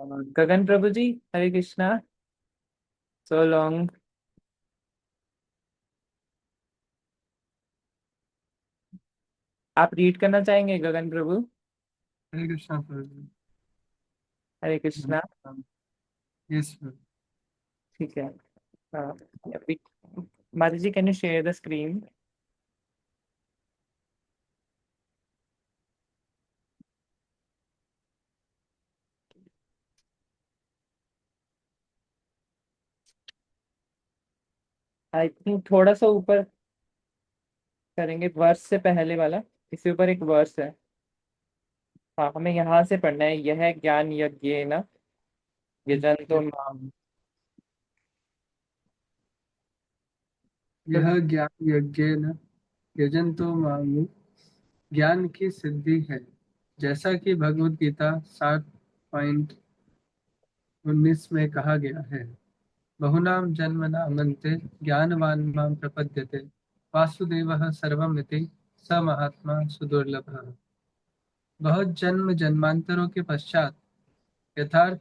गगन Prabhu ji, Hare Krishna. So long. आप read करना चाहेंगे गगन प्रभु? हरे कृष्णा प्रभु। हरे कृष्णा। Yes sir. ठीक है। हाँ, अभी Mata ji, can you share the screen? I think थोड़ा सा ऊपर करेंगे, वर्स से पहले वाला। इसके ऊपर एक वर्स है। हाँ, हमें यहाँ से पढ़ना है। यह ज्ञान यज्ञ न यजंतो माम। तो यह ज्ञान यज्ञ न यजंतो मामु, ज्ञान की सिद्धि है। जैसा कि भगवत गीता 7:19 में कहा गया है, बहुनाम जन्मनामन्ते ज्ञानवान् मां प्रपद्यते, वासुदेवः सर्वमिति स महात्मा सुदुर्लभः। बहुत जन्म जन्मांतरों के पश्चात यथार्थ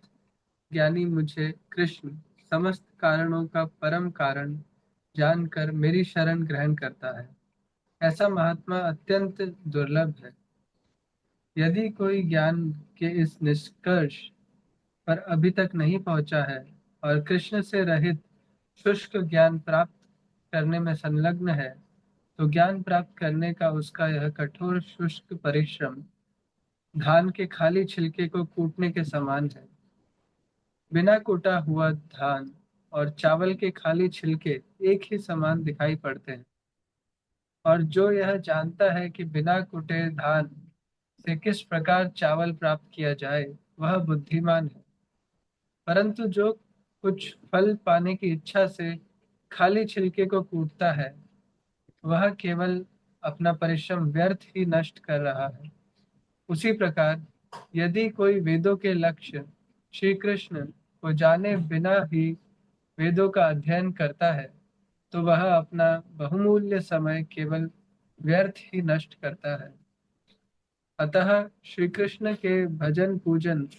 ज्ञानी मुझे कृष्ण समस्त कारणों का परम कारण जानकर मेरी शरण ग्रहण करता है। ऐसा महात्मा अत्यंत दुर्लभ है। यदि कोई ज्ञान के इस निष्कर्ष पर अभी तक नहीं पहुंचा है और कृष्ण से रहित शुष्क ज्ञान प्राप्त करने में संलग्न है, तो ज्ञान प्राप्त करने का उसका यह कठोर शुष्क परिश्रम धान के खाली छिलके को कूटने के समान है। बिना कूटा हुआ धान और चावल के खाली छिलके एक ही समान दिखाई पड़ते हैं, और जो यह जानता है कि बिना कुटे धान से किस प्रकार चावल प्राप्त किया जाए, वह बुद्धिमान है। परंतु जो कुछ फल पाने की इच्छा से खाली छिलके को कूटता है, वह केवल अपना परिश्रम व्यर्थ ही नष्ट कर रहा है। उसी प्रकार यदि कोई वेदों के लक्ष्य श्री कृष्ण को जाने बिना ही वेदों का अध्ययन करता है, तो वह अपना बहुमूल्य समय केवल व्यर्थ ही नष्ट करता है। अतः श्री कृष्ण के भजन पूजन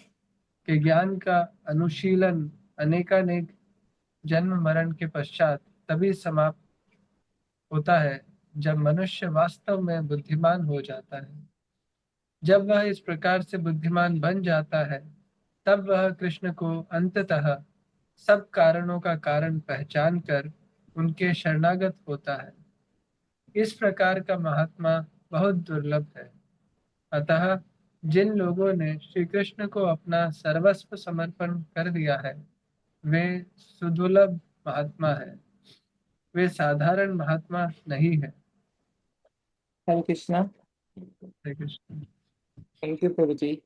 के ज्ञान का अनुशीलन अनेकानेक जन्म मरण के पश्चात तभी समाप्त होता है, जब मनुष्य वास्तव में बुद्धिमान हो जाता है। जब वह इस प्रकार से बुद्धिमान बन जाता है, तब वह कृष्ण को अंततः सब कारणों का कारण पहचान कर उनके शरणागत होता है। इस प्रकार का महात्मा बहुत दुर्लभ है। अतः जिन लोगों ने श्री कृष्ण को अपना सर्वस्व समर्पण कर दिया है, वे सुदुर्लभ महात्मा है। वे साधारण महात्मा नहीं है। हरे कृष्णा। हरे कृष्ण। थैंक यू प्रभु जी।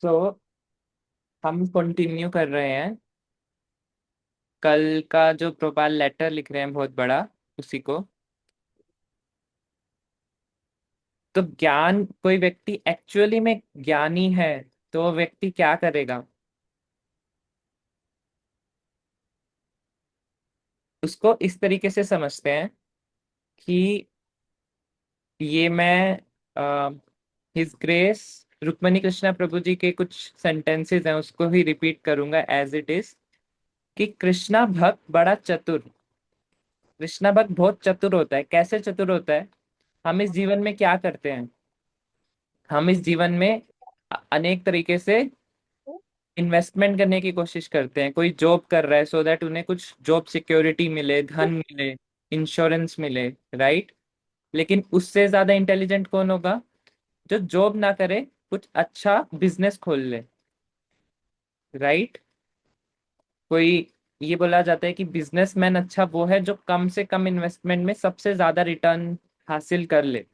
तो हम कंटिन्यू कर रहे हैं कल का जो प्रोपाल लेटर लिख रहे हैं, बहुत बड़ा, उसी को। तो ज्ञान, कोई व्यक्ति एक्चुअली में ज्ञानी है तो वो व्यक्ति क्या करेगा? उसको इस तरीके से समझते हैं कि ये मैं हिज ग्रेस रुक्मणी कृष्णा प्रभु जी के कुछ सेंटेंसेस हैं, उसको ही रिपीट करूंगा एज इट इज। कि कृष्णा भक्त बड़ा चतुर। कृष्णा भक्त बहुत चतुर होता है। कैसे चतुर होता है? हम इस जीवन में क्या करते हैं? हम इस जीवन में अनेक तरीके से इन्वेस्टमेंट करने की कोशिश करते हैं। कोई जॉब कर रहा है सो दैट उन्हें कुछ जॉब सिक्योरिटी मिले, धन मिले, इंश्योरेंस मिले, राइट? लेकिन उससे ज्यादा इंटेलिजेंट कौन होगा? जो जॉब ना करे, कुछ अच्छा बिजनेस खोल ले, राइट? कोई, ये बोला जाता है कि बिजनेसमैन अच्छा वो है जो कम से कम इन्वेस्टमेंट में सबसे ज्यादा रिटर्न हासिल कर ले,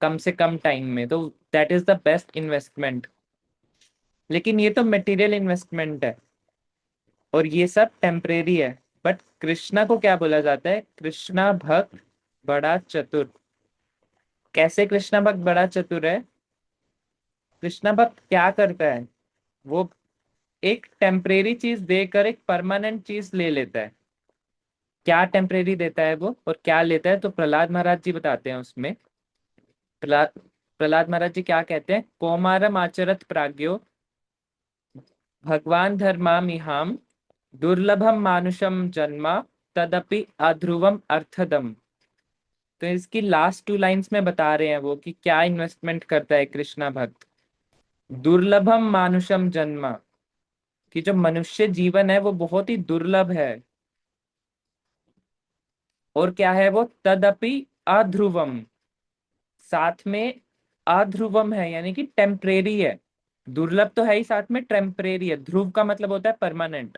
कम से कम टाइम में। तो that is the best investment. लेकिन ये तो मटेरियल इन्वेस्टमेंट है और ये सब टेम्परेरी है। बट कृष्णा को क्या बोला जाता है? कृष्णा भक्त बड़ा चतुर। कैसे कृष्णा भक्त बड़ा चतुर है? कृष्णा भक्त क्या करता है? वो एक टेम्परेरी चीज देकर एक परमानेंट चीज ले लेता है। क्या टेम्परेरी देता है वो और क्या लेता है? तो प्रहलाद महाराज जी बताते हैं उसमें। प्रहलाद प्रहलाद महाराज जी क्या कहते हैं, कौमारम आचरत प्राज्ञो भगवान धर्मामिहाम दुर्लभम मानुषम जन्मा तदपि अध्रुवम अर्थदम। तो इसकी लास्ट टू लाइंस में बता रहे हैं वो कि क्या इन्वेस्टमेंट करता है कृष्णा भक्त। दुर्लभम मानुषम जन्मा, कि जो मनुष्य जीवन है वो बहुत ही दुर्लभ है। और क्या है वो, तदपि अध्रुवम, साथ में अध्रुवम है यानी कि टेम्परेरी है। दुर्लभ तो है ही, साथ में टेम्परेरी है। ध्रुव का मतलब होता है परमानेंट,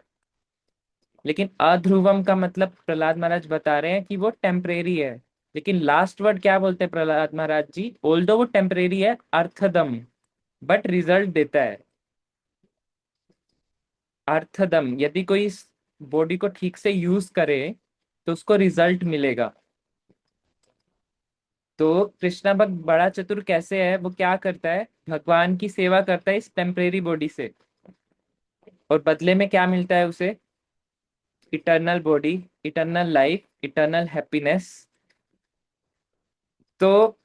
लेकिन अध्रुवम का मतलब प्रहलाद महाराज बता रहे हैं कि वो टेम्परेरी है। लेकिन लास्ट वर्ड क्या बोलते हैं प्रहलाद महाराज जी, ऑल्दो वो टेम्परेरी है, अर्थदम, बट रिजल्ट देता है। अर्थदम, यदि कोई इस बॉडी को ठीक से यूज करे तो उसको रिजल्ट मिलेगा। तो कृष्णा भक्त बड़ा चतुर कैसे है, वो क्या करता है, भगवान की सेवा करता है इस टेम्परेरी बॉडी से, और बदले में क्या मिलता है उसे, eternal body, eternal life, eternal happiness. तो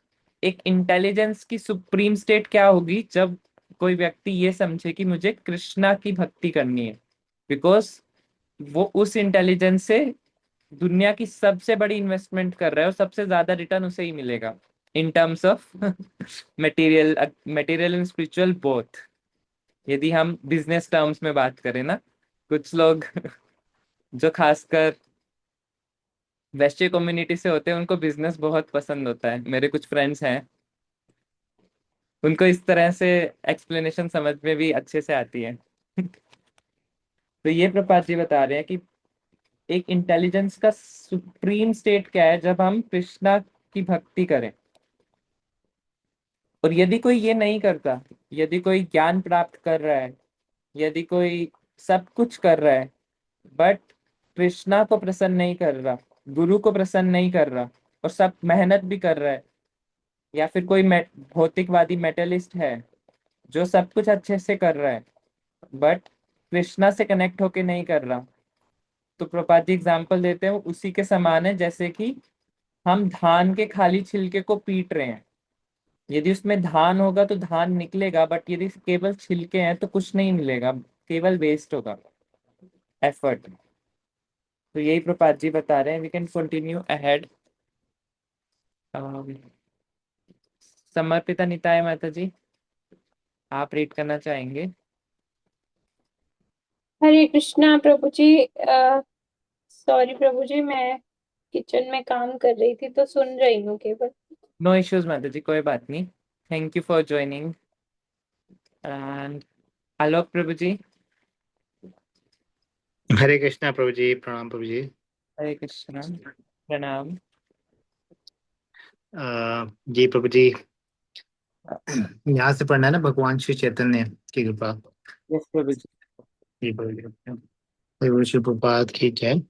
एक इंटेलिजेंस की सुप्रीम स्टेट क्या होगी, जब कोई व्यक्ति ये समझे कि मुझे कृष्णा की भक्ति करनी है, बिकॉज वो उस इंटेलिजेंस से दुनिया की सबसे बड़ी इन्वेस्टमेंट कर रहा है और सबसे ज्यादा रिटर्न उसे ही मिलेगा in terms of material, material and spiritual both. यदि हम बिजनेस टर्म्स में बात करें ना, कुछ लोग जो खासकर वेस्टर्न कम्युनिटी से होते हैं उनको बिजनेस बहुत पसंद होता है। मेरे कुछ फ्रेंड्स हैं, उनको इस तरह से एक्सप्लेनेशन समझ में भी अच्छे से आती है। तो ये प्रपात जी बता रहे हैं कि एक इंटेलिजेंस का सुप्रीम स्टेट क्या है, जब हम कृष्णा की भक्ति करें। और यदि कोई ये नहीं करता, यदि कोई ज्ञान प्राप्त कर रहा है, यदि कोई सब कुछ कर रहा है, बट कृष्णा को प्रसन्न नहीं कर रहा, गुरु को प्रसन्न नहीं कर रहा, और सब मेहनत भी कर रहा है, या फिर कोई भौतिकवादी मेटलिस्ट है जो सब कुछ अच्छे से कर रहा है बट कृष्णा से कनेक्ट होके नहीं कर रहा, तो प्रपात जी एग्जाम्पल देते हैं वो उसी के समान है जैसे कि हम धान के खाली छिलके को पीट रहे हैं। यदि उसमें धान होगा तो धान निकलेगा, बट यदि केवल छिलके हैं तो कुछ नहीं मिलेगा, केवल वेस्ट होगा एफर्ट। तो यही प्रपात जी बता रहे हैं। We can continue ahead. Samarpita Nitai Mata ji, आप रीड करना चाहेंगे? हरे कृष्णा प्रभु जी। सॉरी प्रभु जी, मैं किचन में काम कर रही थी तो सुन रही हूँ केवल। नो इश्यूज माता जी, कोई बात नहीं। Thank you for joining. And Alok Prabhu ji. Hare Krishna Prabhu ji, प्रणाम प्रभु जी। हरे कृष्णा, प्रणाम। जी प्रभु जी, यहाँ से पढ़ना है ना, भगवान श्री चैतन्य की कृपा। यस प्रभु जी। जी प्रभु जी। प्रभु श्री प्रभात की जय।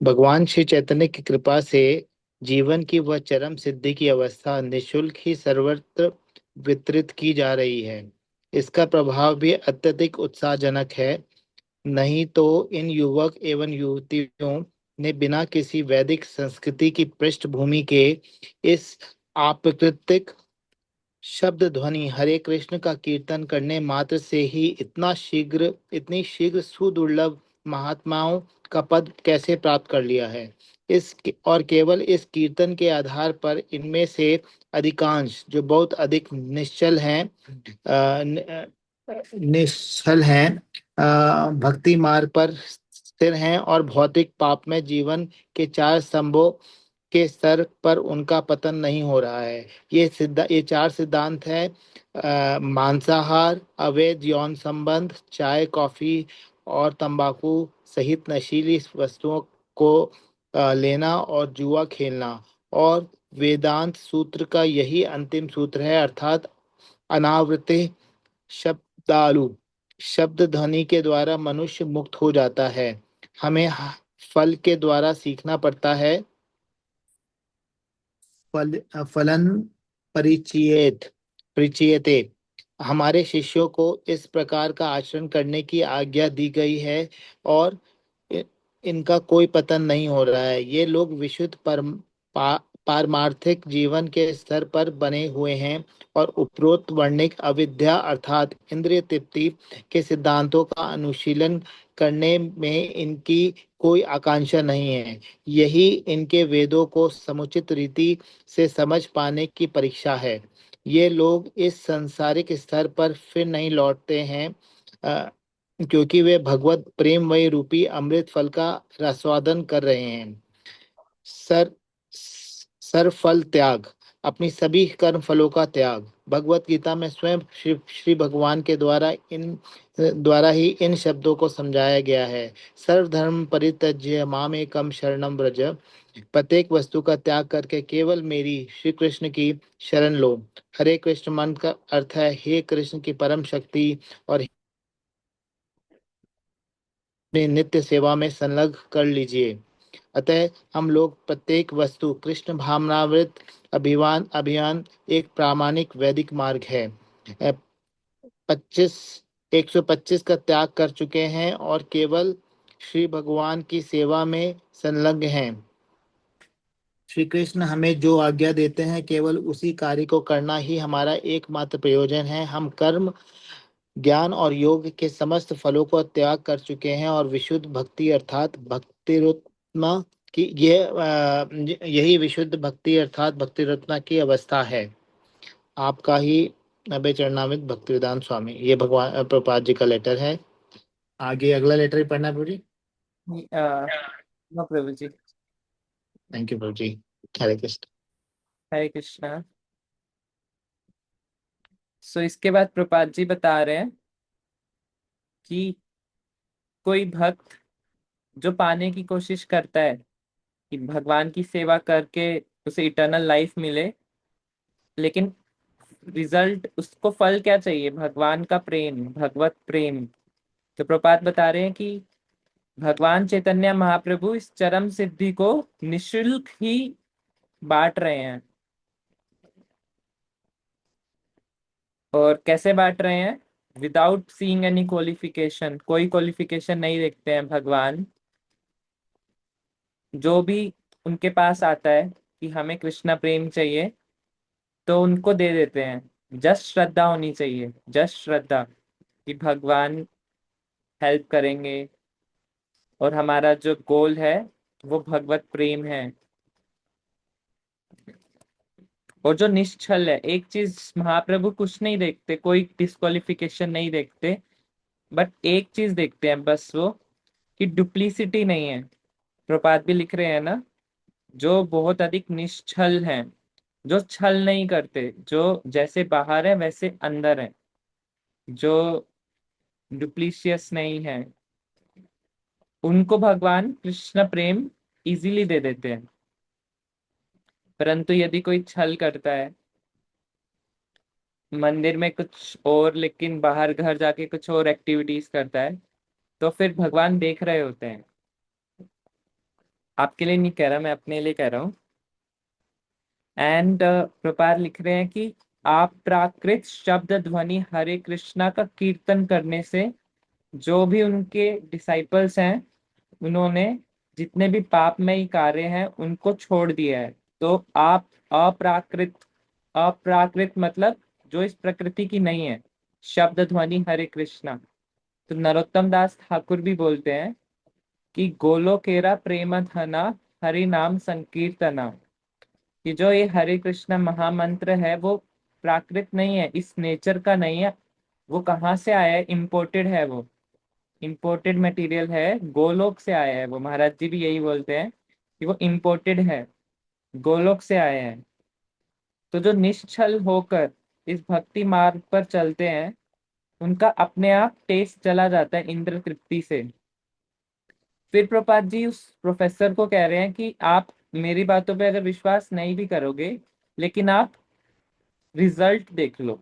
भगवान श्री चैतन्य की कृपा से जीवन की वह चरम सिद्धि की अवस्था निशुल्क ही सर्वत्र वितरित की जा रही है। इसका प्रभाव भी अत्यधिक उत्साहजनक है। नहीं तो इन युवक एवं युवतियों ने बिना किसी वैदिक संस्कृति की पृष्ठभूमि के इस आप्राकृतिक शब्द ध्वनि हरे कृष्ण का कीर्तन करने मात्र से ही इतनी शीघ्र सुदुर्लभ महात्माओं का पद कैसे प्राप्त कर लिया है। इस और केवल इस कीर्तन के आधार पर इनमें से अधिकांश जो बहुत अधिक निश्चल हैं, निश्चल हैं, भक्ति मार्ग पर स्थिर हैं और भौतिक पाप में जीवन के चार स्तंभों के स्तर पर उनका पतन नहीं हो रहा है। ये चार सिद्धांत हैं: मांसाहार, अवैध यौन संबंध, चाय कॉफी और तंबाकू सहित नशीली वस्तुओं को लेना और जुआ खेलना। और वेदांत सूत्र का यही अंतिम सूत्र है, अर्थात अनावृत्ति शब्दालु। शब्द ध्वनि के द्वारा मनुष्य मुक्त हो जाता है। हमें फल के द्वारा सीखना पड़ता है। फलन परिचयेत परिचयते। हमारे शिष्यों को इस प्रकार का आचरण करने की आज्ञा दी गई है और इनका कोई पतन नहीं हो रहा है। ये लोग विशुद्ध पारमार्थिक जीवन के स्तर पर बने हुए हैं और उपरोक्त वर्णिक अविद्या अर्थात इंद्रिय तृप्ति के सिद्धांतों का अनुशीलन करने में इनकी कोई आकांक्षा नहीं है। यही इनके वेदों को समुचित रीति से समझ पाने की परीक्षा है। ये लोग इस सांसारिक स्तर पर फिर नहीं लौटते हैं, क्योंकि वे भगवत प्रेममय रूपी अमृत फल का रसवादन कर रहे हैं। सर सरफल त्याग, अपनी सभी कर्म फलों का त्याग। भगवत गीता में स्वयं श्री भगवान के द्वारा ही इन शब्दों को समझाया गया है। सर्वधर्म परित्यज्य मामेकम शरणम व्रज, प्रत्येक वस्तु का त्याग करके केवल मेरी श्री कृष्ण की शरण लो। हरे कृष्ण मंत्र का अर्थ है हे कृष्ण की परम शक्ति और अपनी नित्य सेवा में संलग्न कर लीजिए। अतः हम लोग प्रत्येक वस्तु कृष्ण भावनावृत अभियान एक प्रामाणिक वैदिक मार्ग है। 125 का त्याग कर चुके हैं और केवल श्री भगवान की सेवा में संलग्न हैं। श्री कृष्ण हमें जो आज्ञा देते हैं केवल उसी कार्य को करना ही हमारा एकमात्र प्रयोजन है। हम कर्म ज्ञान और योग के समस्त फलों को त्याग कर चुके हैं और विशुद्ध भक्ति अर्थात भक्तिरुत्मा की यही विशुद्ध भक्ति अर्थात भक्तिरुत्मा की अवस्था है। आपका ही नबे चरणामृत भक्तिवेदांत स्वामी। ये भगवान प्रभुपाद जी का लेटर है। आगे अगला लेटर ही पढ़ना है Prabhu ji. No Prabhu ji. Thank you Prabhu ji. Hare Krishna. Hare Krishna. So इसके बाद प्रभुपाद जी बता रहे हैं कि कोई भक्त जो पाने की कोशिश करता है कि भगवान की सेवा करके उसे इटर्नल लाइफ मिले, लेकिन रिजल्ट उसको फल क्या चाहिए? भगवान का प्रेम, भगवत प्रेम। तो प्रभुपाद बता रहे हैं कि भगवान चैतन्य महाप्रभु इस चरम सिद्धि को निशुल्क ही बांट रहे हैं। और कैसे बांट रहे हैं? विदाउट सीइंग एनी क्वालिफिकेशन, कोई क्वालिफिकेशन नहीं देखते हैं भगवान। जो भी उनके पास आता है कि हमें कृष्णा प्रेम चाहिए तो उनको दे देते हैं। जस्ट श्रद्धा होनी चाहिए, जस्ट श्रद्धा कि भगवान हेल्प करेंगे और हमारा जो गोल है वो भगवत प्रेम है। और जो निश्चल है, एक चीज महाप्रभु कुछ नहीं देखते, कोई डिस्क्वालिफिकेशन नहीं देखते, बट एक चीज देखते हैं बस, वो कि डुप्लीसिटी नहीं है। प्रपात भी लिख रहे हैं ना, जो बहुत अधिक निश्चल हैं, जो छल नहीं करते, जो जैसे बाहर है वैसे अंदर है, जो डुप्लीशियस नहीं है, उनको भगवान कृष्ण प्रेम इजीली दे देते हैं। परंतु यदि कोई छल करता है, मंदिर में कुछ और लेकिन बाहर घर जाके कुछ और एक्टिविटीज करता है, तो फिर भगवान देख रहे होते हैं। आपके लिए नहीं कह रहा, मैं अपने लिए कह रहा हूँ। एंड प्रपार लिख रहे हैं कि आप प्राकृत शब्द ध्वनि हरे कृष्णा का कीर्तन करने से जो भी उनके डिसाइपल्स हैं, उन्होंने जितने भी पापमयी कार्य हैं उनको छोड़ दिया है। तो आप अप्राकृत, अप्राकृत मतलब जो इस प्रकृति की नहीं है, शब्द ध्वनि हरे कृष्णा। तो नरोत्तम दास ठाकुर भी बोलते हैं कि गोलोकेरा प्रेम धना हरि नाम संकीर्तना, कि जो ये हरे कृष्ण महामंत्र है वो प्राकृत नहीं है, इस नेचर का नहीं है। वो कहाँ से आया है? इम्पोर्टेड है, वो इम्पोर्टेड मटेरियल है, गोलोक से आया है। वो महाराज जी भी यही बोलते हैं कि वो इम्पोर्टेड है, गोलोक से आया है। तो जो निश्चल होकर इस भक्ति मार्ग पर चलते हैं, उनका अपने आप टेस्ट चला जाता है इंद्र तृप्ति से। फिर प्रपात जी उस प्रोफेसर को कह रहे हैं कि आप मेरी बातों पे अगर विश्वास नहीं भी करोगे, लेकिन आप रिजल्ट देख लो।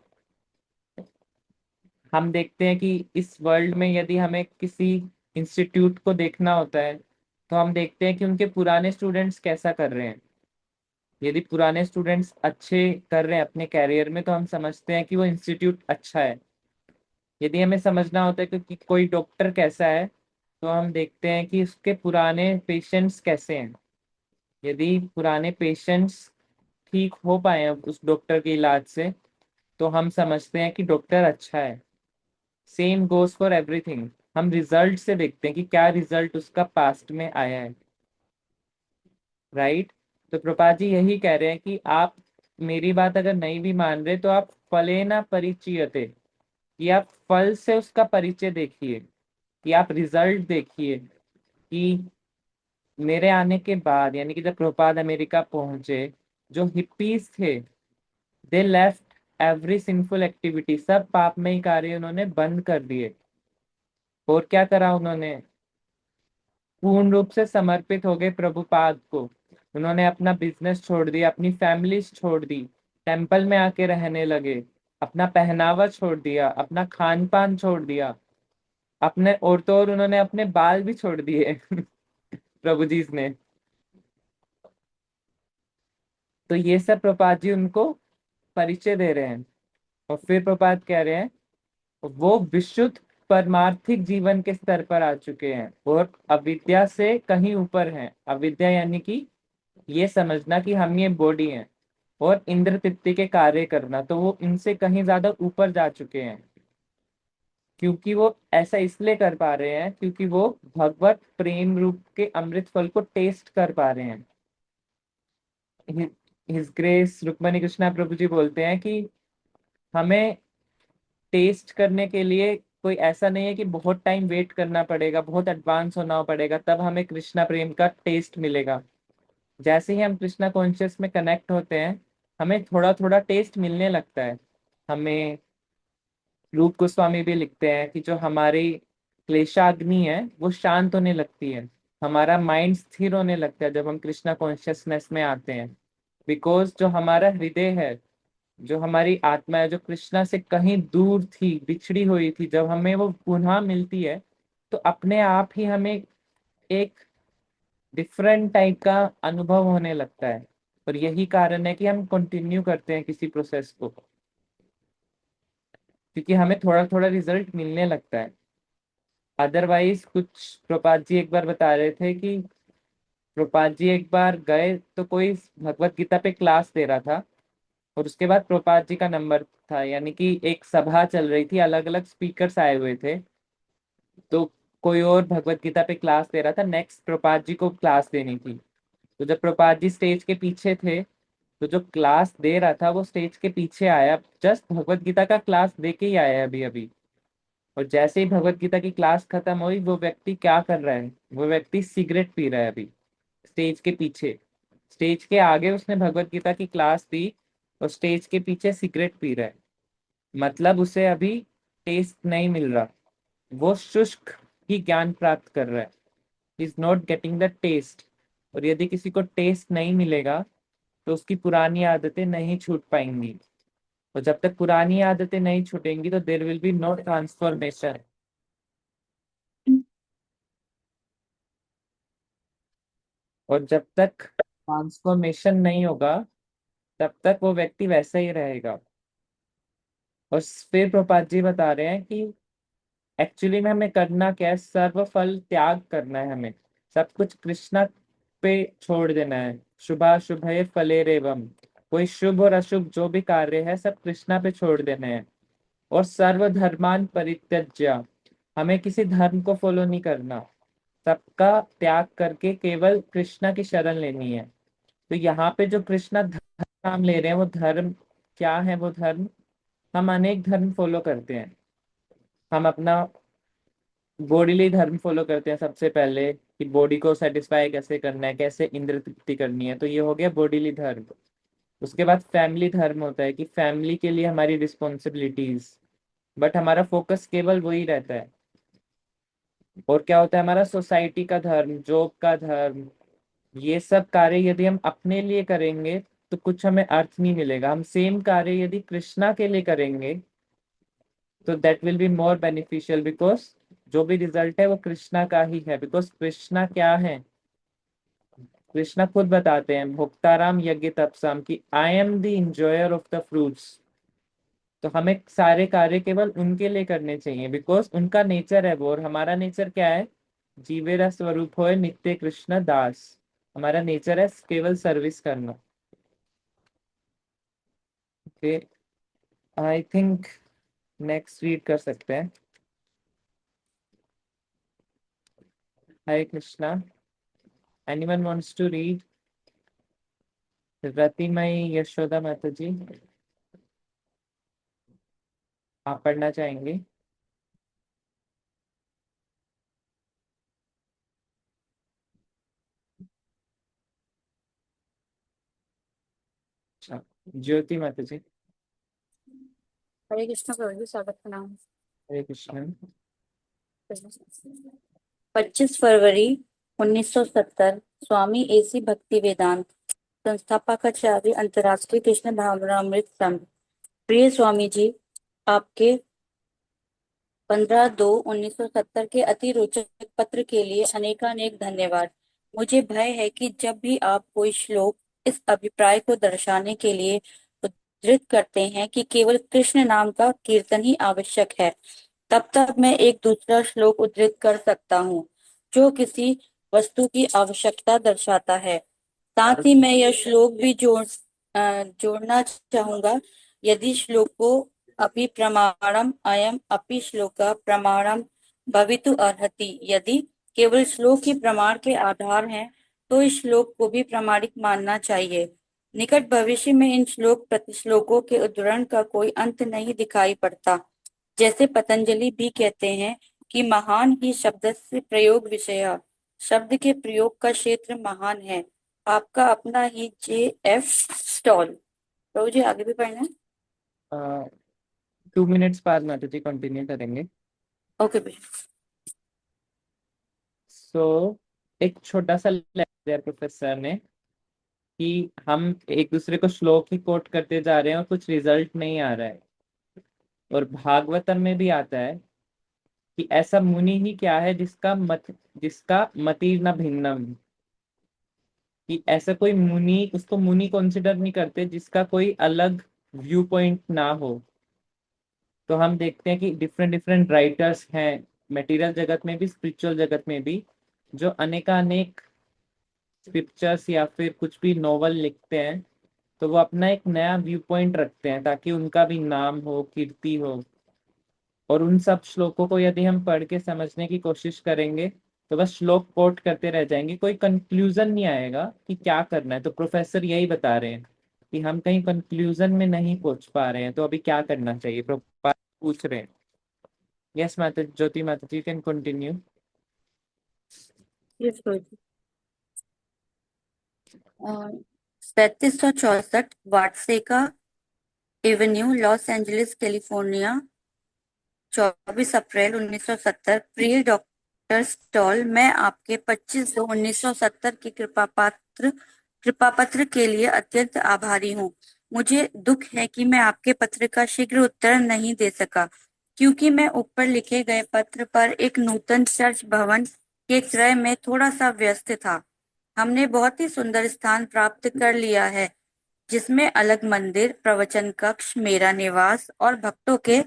हम देखते हैं कि इस वर्ल्ड में यदि हमें किसी इंस्टीट्यूट को देखना होता है, तो हम देखते हैं कि उनके पुराने स्टूडेंट्स कैसा कर रहे हैं। यदि पुराने स्टूडेंट्स अच्छे कर रहे हैं अपने कैरियर में, तो हम समझते हैं कि वो इंस्टीट्यूट अच्छा है। यदि हमें समझना होता है कि कोई डॉक्टर कैसा है, तो हम देखते हैं कि उसके पुराने पेशेंट्स कैसे हैं। यदि पुराने पेशेंट्स ठीक हो पाए हैं उस डॉक्टर के इलाज से, तो हम समझते हैं कि डॉक्टर अच्छा है। Same goes for everything. हम रिजल्ट से देखते हैं कि क्या रिजल्ट उसका पास्ट में आया है, राइट। तो प्रभुपाद जी यही कह रहे हैं कि आप मेरी बात अगर नहीं भी मान रहे तो आप फलेना परिचयते, कि आप फल से उसका परिचय देखिए, कि आप रिजल्ट देखिए कि मेरे आने के बाद, यानी कि जब प्रभुपाद अमेरिका पहुंचे, जो हिप्पीज थे, they left every sinful activity, सब पापमय कार्य उन्होंने बंद कर दिए। और क्या करा उन्होंने? पूर्ण रूप से समर्पित हो गए प्रभुपाद को। उन्होंने अपना बिजनेस छोड़ दिया, अपनी फैमिली छोड़ दी, टेम्पल में आके रहने लगे, अपना पहनावा छोड़ दिया, अपना खान पान छोड़ दिया, अपने और तो और उन्होंने अपने बाल भी छोड़ दिए प्रभु जी ने। तो ये सब प्रभुपाद जी उनको परिचय दे रहे हैं। और फिर प्रभुपाद कह रहे हैं वो विशुद्ध परमार्थिक जीवन के स्तर पर आ चुके हैं और अविद्या से कहीं ऊपर हैं। अविद्या यानी कि ये समझना कि हम ये बॉडी हैं, और इंद्र तृप्ति के कार्य करना, तो वो इनसे कहीं ज्यादा ऊपर जा चुके हैं। क्योंकि वो ऐसा इसलिए कर पा रहे हैं क्योंकि वो भगवत प्रेम रूप के अमृत फल को टेस्ट कर पा रहे हैं। हिज ग्रेस रुक्मणी कृष्णा प्रभु जी बोलते हैं कि हमें टेस्ट करने के लिए कोई ऐसा नहीं है कि बहुत टाइम वेट करना पड़ेगा, बहुत एडवांस होना पड़ेगा तब हमें कृष्णा प्रेम का टेस्ट मिलेगा। जैसे ही हम कृष्णा कॉन्शियस में कनेक्ट होते हैं, हमें थोड़ा थोड़ा टेस्ट मिलने लगता है। हमें रूप गोस्वामी भी लिखते हैं कि जो हमारी क्लेशाग्नि है वो शांत होने लगती है, हमारा माइंड स्थिर होने लगता है जब हम कृष्णा कॉन्शियसनेस में आते हैं। बिकॉज जो हमारा हृदय है, जो हमारी आत्मा है, जो कृष्णा से कहीं दूर थी, बिछड़ी हुई थी, जब हमें वो पुनः मिलती है, तो अपने आप ही हमें एक डिफरेंट टाइप का अनुभव होने लगता है। और यही कारण है कि हम कंटिन्यू करते हैं किसी प्रोसेस को, क्योंकि हमें थोड़ा थोड़ा रिजल्ट मिलने लगता है। अदरवाइज कुछ प्रपात जी एक बार बता रहे थे कि प्रपात जी एक बार गए तो कोई भगवत गीता पे क्लास दे रहा था, और उसके बाद प्रपात जी का नंबर था, यानी कि एक सभा चल रही थी, अलग अलग स्पीकर्स आए हुए थे। तो कोई और भगवत गीता पे क्लास दे रहा था, नेक्स्ट प्रपात जी को क्लास देनी थी। तो जब प्रपात जी स्टेज के पीछे थे, तो जो क्लास दे रहा था वो स्टेज के पीछे आया, जस्ट भगवत गीता का क्लास दे के ही आया अभी अभी। और जैसे ही भगवत गीता की क्लास खत्म हुई, वो व्यक्ति क्या कर रहा है? वो व्यक्ति सिगरेट पी रहा है अभी स्टेज के पीछे। स्टेज के आगे उसने भगवत गीता की क्लास दी, और स्टेज के पीछे सिगरेट पी रहा है। मतलब उसे अभी टेस्ट नहीं मिल रहा, वो शुष्क ही ज्ञान प्राप्त कर रहा है, is not getting the test. और यदि किसी को टेस्ट नहीं मिलेगा तो उसकी पुरानी आदतें नहीं छूट पाएंगी, और जब तक पुरानी आदतें नहीं छूटेंगी तो there will be no transformation. और जब तक ट्रांसफॉर्मेशन नहीं होगा, तब तक वो व्यक्ति वैसा ही रहेगा। और फिर प्रपात जी बता रहे हैं कि एक्चुअली में हमें करना क्या है? सर्व फल त्याग करना है हमें, सब कुछ कृष्णा पे छोड़ देना है। शुभा शुभे फले रेवम, कोई शुभ और अशुभ जो भी कार्य है सब कृष्णा पे छोड़ देने हैं। और सर्व धर्मान परित्यज्य, हमें किसी धर्म को फॉलो नहीं करना, सबका त्याग करके केवल कृष्णा की शरण लेनी है। तो यहाँ पे जो कृष्णा धर्म नाम ले रहे हैं, वो धर्म क्या है? वो धर्म, हम अनेक धर्म फॉलो करते हैं। हम अपना बॉडीली धर्म फॉलो करते हैं सबसे पहले, कि बॉडी को सेटिस्फाई कैसे करना है, कैसे इंद्र तृप्ति करनी है, तो ये हो गया बॉडीली धर्म। उसके बाद फैमिली धर्म होता है कि फैमिली के लिए हमारी रिस्पॉन्सिबिलिटीज, बट हमारा फोकस केवल वही रहता है। और क्या होता है? हमारा सोसाइटी का धर्म, जॉब का धर्म। ये सब कार्य यदि हम अपने लिए करेंगे तो कुछ हमें अर्थ नहीं मिलेगा। हम सेम कार्य यदि कृष्णा के लिए करेंगे तो that will be more beneficial, because जो भी रिजल्ट है वो कृष्णा का ही है। बिकॉज कृष्णा क्या है? कृष्णा खुद बताते हैं भोक्ताराम यज्ञ तपसाम की I am the enjoyer of the fruits. तो हमें सारे कार्य केवल उनके लिए करने चाहिए, बिकॉज उनका नेचर है वो, और हमारा नेचर क्या है? जीवेरा स्वरूप होए नित्य कृष्ण दास। हमारा नेचर है केवल सर्विस करना। Okay, I think next read कर सकते हैं। Hare Krishna, anyone wants to read? Ratimayi Yashoda Mata ji, आप पढ़ना चाहेंगे? अच्छा, ज्योति माता जी। हरे कृष्ण प्रभु जी, स्वागत प्रणाम। हरे कृष्ण। 25 फरवरी 1970 स्वामी एसी भक्ति वेदांत संस्थापकाचार्य अंतर्राष्ट्रीय कृष्ण भावनामृत संघ। प्रिय स्वामी जी, आपके 15/2/1970 के अति रोचक पत्र के लिए अनेकानेक धन्यवाद। मुझे भय है कि जब भी आप कोई श्लोक इस अभिप्राय को दर्शाने के लिए उद्धृत करते हैं कि केवल कृष्ण नाम का कीर्तन ही आवश्यक है, तब मैं एक दूसरा श्लोक उद्धृत कर सकता हूँ जो किसी वस्तु की आवश्यकता दर्शाता है। साथ ही मैं यह श्लोक भी जोड़ना चाहूंगा। यदि श्लोको अपि प्रमाणम अयम अपि श्लोक प्रमाणम भवितु अर्हति। यदि केवल श्लोक ही प्रमाण के आधार हैं, तो इस श्लोक को भी प्रामाणिक मानना चाहिए। निकट भविष्य में इन श्लोक प्रतिश्लोकों के उद्धरण का कोई अंत नहीं दिखाई पड़ता। जैसे पतंजलि भी कहते हैं कि महान ही शब्द से प्रयोग विषय, शब्द के प्रयोग का क्षेत्र महान है। आपका अपना ही JF स्टॉल। प्रभु जी, आगे भी पढ़ना है? 2 मिनट्स बाद माता जी कंटिन्यू करेंगे। ओके भैया। सो एक छोटा सा लेक्चर प्रोफेसर ने कि हम एक दूसरे को श्लोक ही कोट करते जा रहे हैं और कुछ रिजल्ट नहीं आ रहा है। और भागवतम में भी आता है कि ऐसा मुनि ही क्या है जिसका मति न भिन्नम, कि ऐसा कोई मुनि, उसको मुनि कंसिडर नहीं करते जिसका कोई अलग व्यू पॉइंट ना हो। तो हम देखते हैं कि डिफरेंट डिफरेंट राइटर्स हैं मटेरियल जगत में भी, स्पिरिचुअल जगत में भी, जो अनेकानेक स्क्रिप्चर्स या फिर कुछ भी नॉवल लिखते हैं, तो वो अपना एक नया व्यू पॉइंट रखते हैं ताकि उनका भी नाम हो, कीर्ति हो। और उन सब श्लोकों को यदि हम पढ़ के समझने की कोशिश करेंगे तो बस श्लोक कोट करते रह जाएंगे, कोई कंक्लूजन नहीं आएगा कि क्या करना है। तो प्रोफेसर यही बता रहे हैं कि हम कहीं कंक्लूजन में नहीं पहुंच पा रहे हैं, तो अभी क्या करना चाहिए, प्रोफेसर पूछ रहे हैं। Yes Mata Jyoti Mata ji, can continue. Yes Prabhu ji. 3564 Watseka avenue, Los Angeles, California, 24 April 1970। प्रिय डॉक्टर स्टॉल, मैं आपके 25/2/1970 के कृपा पत्र के लिए अत्यंत आभारी हूँ। मुझे दुख है कि मैं आपके पत्र का शीघ्र उत्तर नहीं दे सका, क्योंकि मैं ऊपर लिखे गए पत्र पर एक नूतन चर्च भवन के क्रय में थोड़ा सा व्यस्त था। हमने बहुत ही सुंदर स्थान प्राप्त कर लिया है, जिसमें अलग मंदिर, प्रवचन कक्ष, मेरा निवास और भक्तों के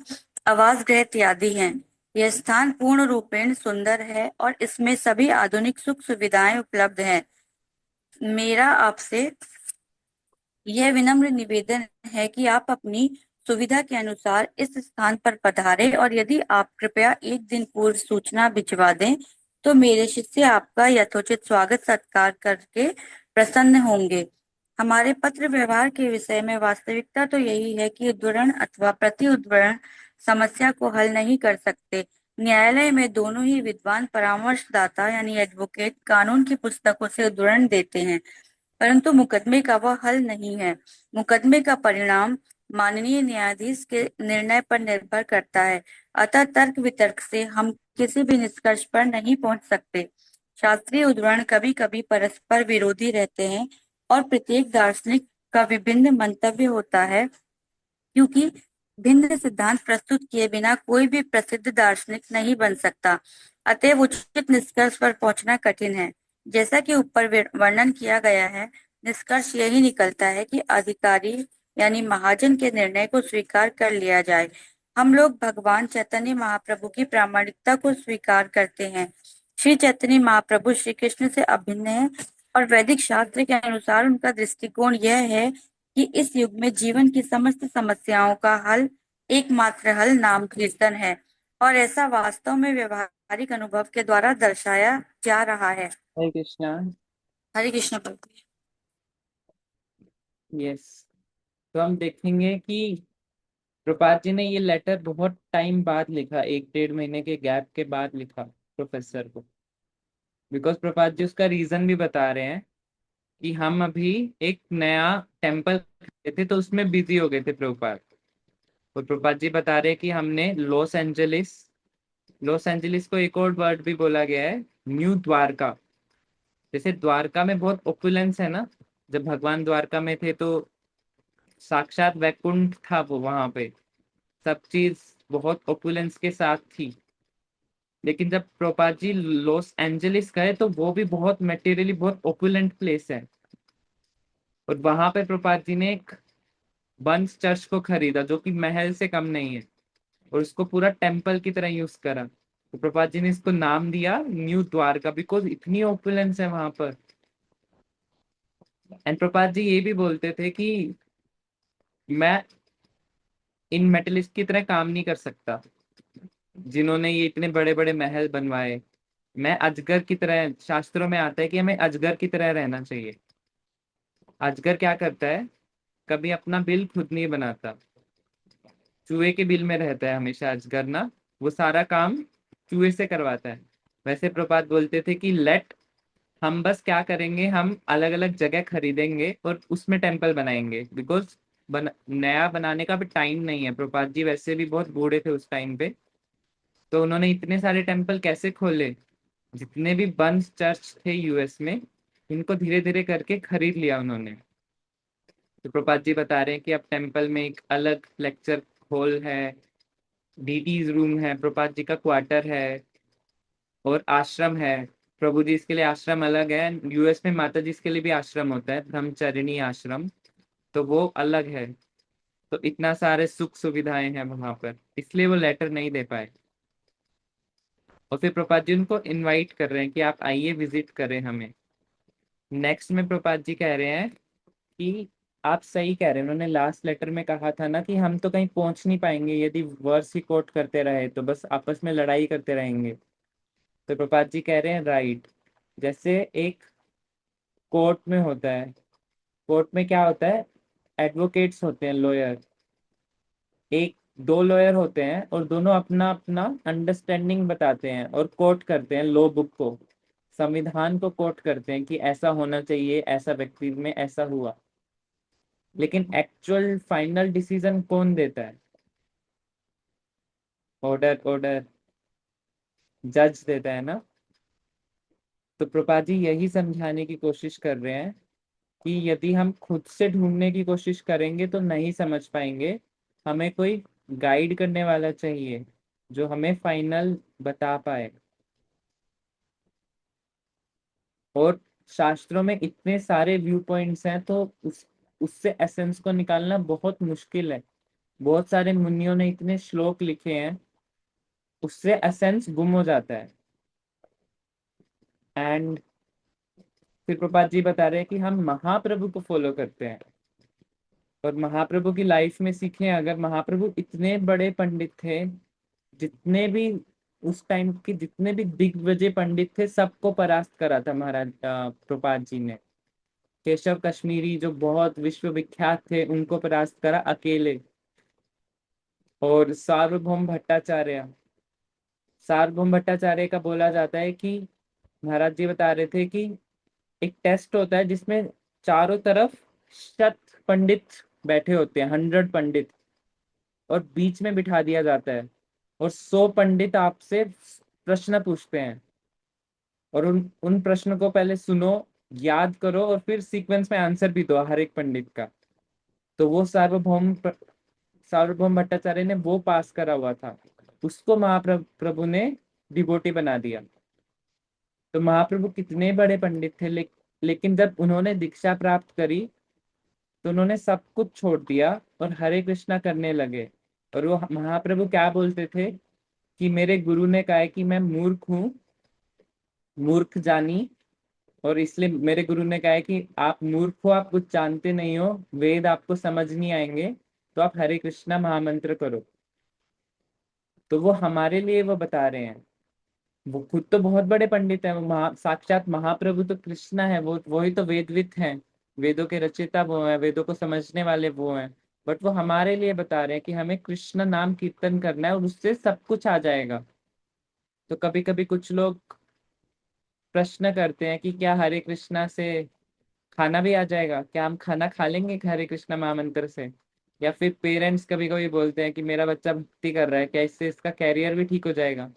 आवास गृह इत्यादि हैं। यह स्थान पूर्ण रूपेण सुंदर है और इसमें सभी आधुनिक सुख सुविधाएं उपलब्ध हैं। मेरा आपसे यह विनम्र निवेदन है कि आप अपनी सुविधा के अनुसार इस स्थान पर पधारें, और यदि आप कृपया एक दिन पूर्व सूचना भिजवा दें तो मेरे शिष्य आपका यथोचित स्वागत सत्कार करके प्रसन्न होंगे। हमारे पत्र व्यवहार के विषय में वास्तविकता तो यही है कि उद्धरण अथवा प्रति उद्धरण समस्या को हल नहीं कर सकते। न्यायालय में दोनों ही विद्वान परामर्शदाता यानी एडवोकेट कानून की पुस्तकों से उद्धरण देते हैं, परंतु मुकदमे का वह हल नहीं है। मुकदमे का परिणाम माननीय न्यायाधीश के निर्णय पर निर्भर करता है। अतः तर्क वितर्क से हम किसी भी निष्कर्ष पर नहीं पहुंच सकते। शास्त्रीय उद्धरण कभी कभी परस्पर विरोधी रहते हैं और प्रत्येक दार्शनिक का विभिन्न मंतव्य होता है, क्योंकि भिन्न सिद्धांत प्रस्तुत किए बिना कोई भी प्रसिद्ध दार्शनिक नहीं बन सकता। अतएव उचित निष्कर्ष पर पहुंचना कठिन है। जैसा कि ऊपर वर्णन किया गया है, निष्कर्ष यही निकलता है कि अधिकारी यानी महाजन के निर्णय को स्वीकार कर लिया जाए। हम लोग भगवान चैतन्य महाप्रभु की प्रामाणिकता को स्वीकार करते हैं। श्री चैतन्य महाप्रभु श्री कृष्ण से अभिन्न है और वैदिक शास्त्र के अनुसार उनका दृष्टिकोण यह है कि इस युग में जीवन की समस्त समस्याओं का हल, एकमात्र हल नाम कीर्तन है, और ऐसा वास्तव में व्यवहारिक अनुभव के द्वारा दर्शाया जा रहा है। हरे कृष्णा। हरे कृष्ण प्रभु। यस, तो हम देखेंगे कि प्रपात जी ने ये लेटर बहुत टाइम बाद लिखा, 1-1.5 महीने के गैप के बाद लिखा प्रोफेसर को, बिकॉज प्रपात जी उसका रीजन भी बता रहे हैं कि हम अभी एक नया टेम्पल थे तो उसमें बिजी हो गए थे प्रभुपाद। और प्रभुपाद जी बता रहे हैं कि हमने लॉस एंजलिस को एक और वर्ड भी बोला गया है, न्यू द्वारका। जैसे द्वारका में बहुत ओपुलेंस है ना, जब भगवान द्वारका में थे तो साक्षात वैकुंठ था वो, वहां पे सब चीज बहुत ओपुलेंस के साथ थी। लेकिन जब प्रभुपाद जी लॉस एंजलिस गए तो वो भी बहुत मटेरियली बहुत ओपुलेंट प्लेस है, और वहां पे प्रभुपाद जी ने एक बंस चर्च को खरीदा जो कि महल से कम नहीं है, और उसको पूरा टेम्पल की तरह यूज करा। तो प्रभुपाद जी ने इसको नाम दिया न्यू द्वारका, बिकॉज इतनी ओपुलेंस है वहां पर। एंड प्रभुपाद जी ये भी बोलते थे कि मैं इन मेटलिस्ट की तरह काम नहीं कर सकता जिन्होंने ये इतने बड़े बड़े महल बनवाए। मैं अजगर की तरह, शास्त्रों में आता है कि हमें अजगर की तरह रहना चाहिए। अजगर क्या करता है, कभी अपना बिल खुद नहीं बनाता, चूहे के बिल में रहता है हमेशा अजगर ना, वो सारा काम चूहे से करवाता है। वैसे प्रपात बोलते थे कि हम बस क्या करेंगे, हम अलग अलग जगह खरीदेंगे और उसमें टेम्पल बनाएंगे, बिकॉज नया बनाने का भी टाइम नहीं है। प्रपात जी वैसे भी बहुत बूढ़े थे उस टाइम पे, तो उन्होंने इतने सारे टेम्पल कैसे खोले। जितने भी बंद चर्च थे यूएस में, इनको धीरे धीरे करके खरीद लिया उन्होंने। तो प्रपात जी बता रहे हैं कि अब टेम्पल में एक अलग लेक्चर हॉल है, डीटीज रूम है, प्रपात जी का क्वार्टर है, और आश्रम है। प्रभु जी इसके लिए आश्रम अलग है, यूएस में माता जी इसके लिए भी आश्रम होता है, ब्रह्मचारिणी आश्रम, तो वो अलग है। तो इतना सारे सुख सुविधाएं हैं वहां पर, इसलिए वो लेटर नहीं दे पाए। और फिर प्रपात जी उनको इनवाइट कर रहे हैं कि आप आइए विजिट करें हमें। नेक्स्ट में प्रपात जी कह रहे हैं कि आप सही कह रहे हैं, उन्होंने लास्ट लेटर में कहा था ना कि हम तो कहीं पहुंच नहीं पाएंगे यदि वर्स ही कोट करते रहे, तो बस आपस में लड़ाई करते रहेंगे। तो प्रपात जी कह रहे हैं राइट, जैसे एक कोर्ट में होता है, कोर्ट में क्या होता है, एडवोकेट्स होते हैं, लॉयर, एक दो लॉयर होते हैं और दोनों अपना अपना अंडरस्टैंडिंग बताते हैं और कोट करते हैं लॉ बुक को, संविधान को कोट करते हैं कि ऐसा होना चाहिए, ऐसा व्यक्ति में ऐसा हुआ। लेकिन एक्चुअल फाइनल डिसीजन कौन देता है, ऑर्डर ऑर्डर जज देता है ना। तो प्रपात जी यही समझाने की कोशिश कर रहे हैं कि यदि हम खुद से ढूंढने की कोशिश करेंगे तो नहीं समझ पाएंगे, हमें कोई गाइड करने वाला चाहिए जो हमें फाइनल बता पाए। और शास्त्रों में इतने सारे व्यू पॉइंट्स हैं तो उससे एसेंस को निकालना बहुत मुश्किल है। बहुत सारे मुनियों ने इतने श्लोक लिखे हैं, उससे एसेंस गुम हो जाता है। एंड फिर प्रपात जी बता रहे हैं कि हम महाप्रभु को फॉलो करते हैं और महाप्रभु की लाइफ में सीखें। अगर महाप्रभु इतने बड़े पंडित थे, जितने भी उस टाइम के जितने भी दिग्विजय पंडित थे सबको परास्त करा था महाराज प्रपात जी ने। केशव कश्मीरी जो बहुत विश्वविख्यात थे उनको परास्त करा अकेले। और सार्वभौम भट्टाचार्य का बोला जाता है कि महाराज जी बता रहे थे कि एक टेस्ट होता है जिसमें चारों तरफ 100 पंडित बैठे होते हैं, 100 पंडित, और बीच में बिठा दिया जाता है और 100 पंडित आपसे प्रश्न पूछते हैं, और उन उन प्रश्नों को पहले सुनो, याद करो और फिर सीक्वेंस में आंसर भी दो हर एक पंडित का। तो वो सार्वभौम भट्टाचार्य ने वो पास करा हुआ था, उसको महाप्रभु ने डिवोटी बना दिया। तो महाप्रभु कितने बड़े पंडित थे, लेकिन जब उन्होंने दीक्षा प्राप्त करी तो उन्होंने सब कुछ छोड़ दिया और हरे कृष्णा करने लगे। और वो महाप्रभु क्या बोलते थे कि मेरे गुरु ने कहा है कि मैं मूर्ख हूँ, मूर्ख जानी, और इसलिए मेरे गुरु ने कहा है कि आप मूर्ख हो, आप कुछ जानते नहीं हो, वेद आपको समझ नहीं आएंगे, तो आप हरे कृष्णा महामंत्र करो। तो वो हमारे लिए वो बता रहे हैं। वो खुद तो बहुत बड़े पंडित हैं, वो साक्षात महाप्रभु तो कृष्णा है, वो ही तो वेदविद हैं, वेदों के रचयिता वो हैं, वेदों को समझने वाले वो हैं। बट वो हमारे लिए बता रहे हैं कि हमें कृष्ण नाम कीर्तन करना है और उससे सब कुछ आ जाएगा। तो कभी कभी कुछ लोग प्रश्न करते हैं कि क्या हरे कृष्णा से खाना भी आ जाएगा, क्या हम खाना खा लेंगे हरे कृष्णा महामंत्र से? या फिर पेरेंट्स कभी कभी बोलते हैं कि मेरा बच्चा भक्ति कर रहा है, क्या इससे इसका कैरियर भी ठीक हो जाएगा?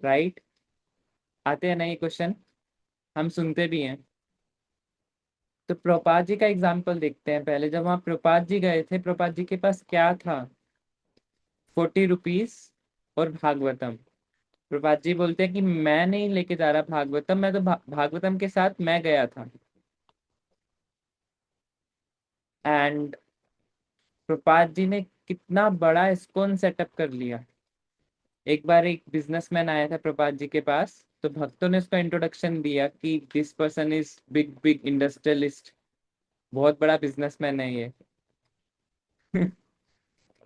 राइट? आते हैं ना ये क्वेश्चन, हम सुनते भी हैं। तो प्रभुपाद जी का एग्जाम्पल देखते हैं पहले। जब वहाँ प्रभुपाद जी गए थे, प्रभुपाद जी के पास क्या था? 40 रुपीज और भागवतम। प्रभुपाद जी बोलते हैं कि मैं नहीं लेके जा रहा भागवतम, मैं तो भागवतम के साथ मैं गया था। एंड प्रभुपाद जी ने कितना बड़ा इस्कॉन सेटअप कर लिया। एक बार एक बिजनेसमैन आया था प्रभुपाद जी के पास, तो भक्तों ने उसको इंट्रोडक्शन दिया कि this person is big big industrialist, बहुत बड़ा बिजनेसमैन है ये।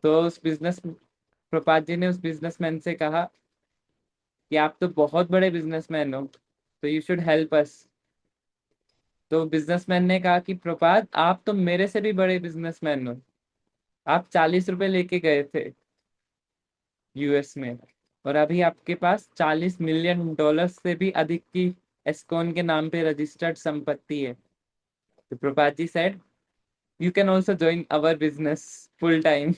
तो उस बिजनेस प्रभुपाद जी ने उस बिजनेसमैन से कहा कि आप तो बहुत बड़े बिजनेसमैन हो, तो यू शुड हेल्प अस। तो बिजनेसमैन ने कहा कि प्रभुपाद आप तो मेरे से भी बड़े बिजनेसमैन हो, आप 40 रुपए लेके गए थे यूएस में, और अभी आपके पास $40 मिलियन से भी अधिक की एस्कॉन के नाम पे रजिस्टर्ड संपत्ति है। तो Prabhupada ji said you can also join our business full time.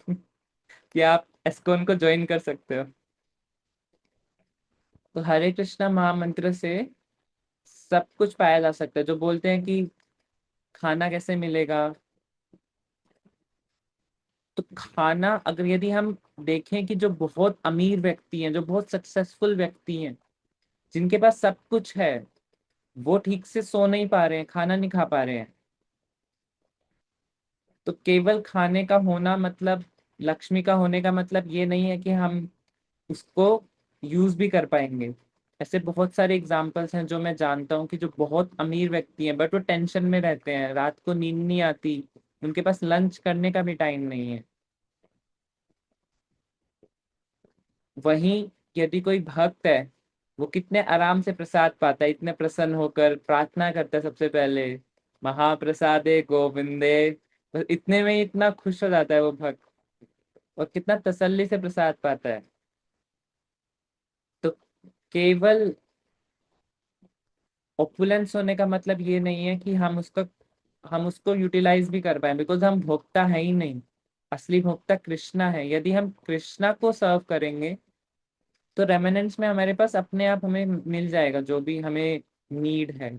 कि आप एस्कॉन को ज्वाइन कर सकते हो। तो हरे कृष्णा महामंत्र से सब कुछ पाया जा सकता है। जो बोलते हैं कि खाना कैसे मिलेगा, तो खाना अगर यदि हम देखें कि जो बहुत अमीर व्यक्ति हैं, जो बहुत सक्सेसफुल व्यक्ति हैं, जिनके पास सब कुछ है, वो ठीक से सो नहीं पा रहे हैं, खाना नहीं खा पा रहे हैं। तो केवल खाने का होना मतलब, लक्ष्मी का होने का मतलब ये नहीं है कि हम उसको यूज भी कर पाएंगे। ऐसे बहुत सारे एग्जाम्पल्स हैं जो मैं जानता हूँ कि जो बहुत अमीर व्यक्ति हैं, बट वो टेंशन में रहते हैं, रात को नींद नहीं आती, उनके पास लंच करने का भी टाइम नहीं है। वहीं यदि कोई भक्त है, वो कितने आराम से प्रसाद पाता है, इतने प्रसन्न होकर प्रार्थना करता है सबसे पहले, महाप्रसादे गोविंदे, बस इतने में ही इतना खुश हो जाता है वो भक्त, और कितना तसल्ली से प्रसाद पाता है। तो केवल ओपुलेंस होने का मतलब ये नहीं है कि हम उसको यूटिलाइज भी कर पाए, बिकॉज हम भोक्ता है ही नहीं। असली भोक्ता कृष्णा है। यदि हम कृष्णा को सर्व करेंगे, तो रेमिनेंस में हमारे पास अपने आप हमें मिल जाएगा जो भी हमें नीड है।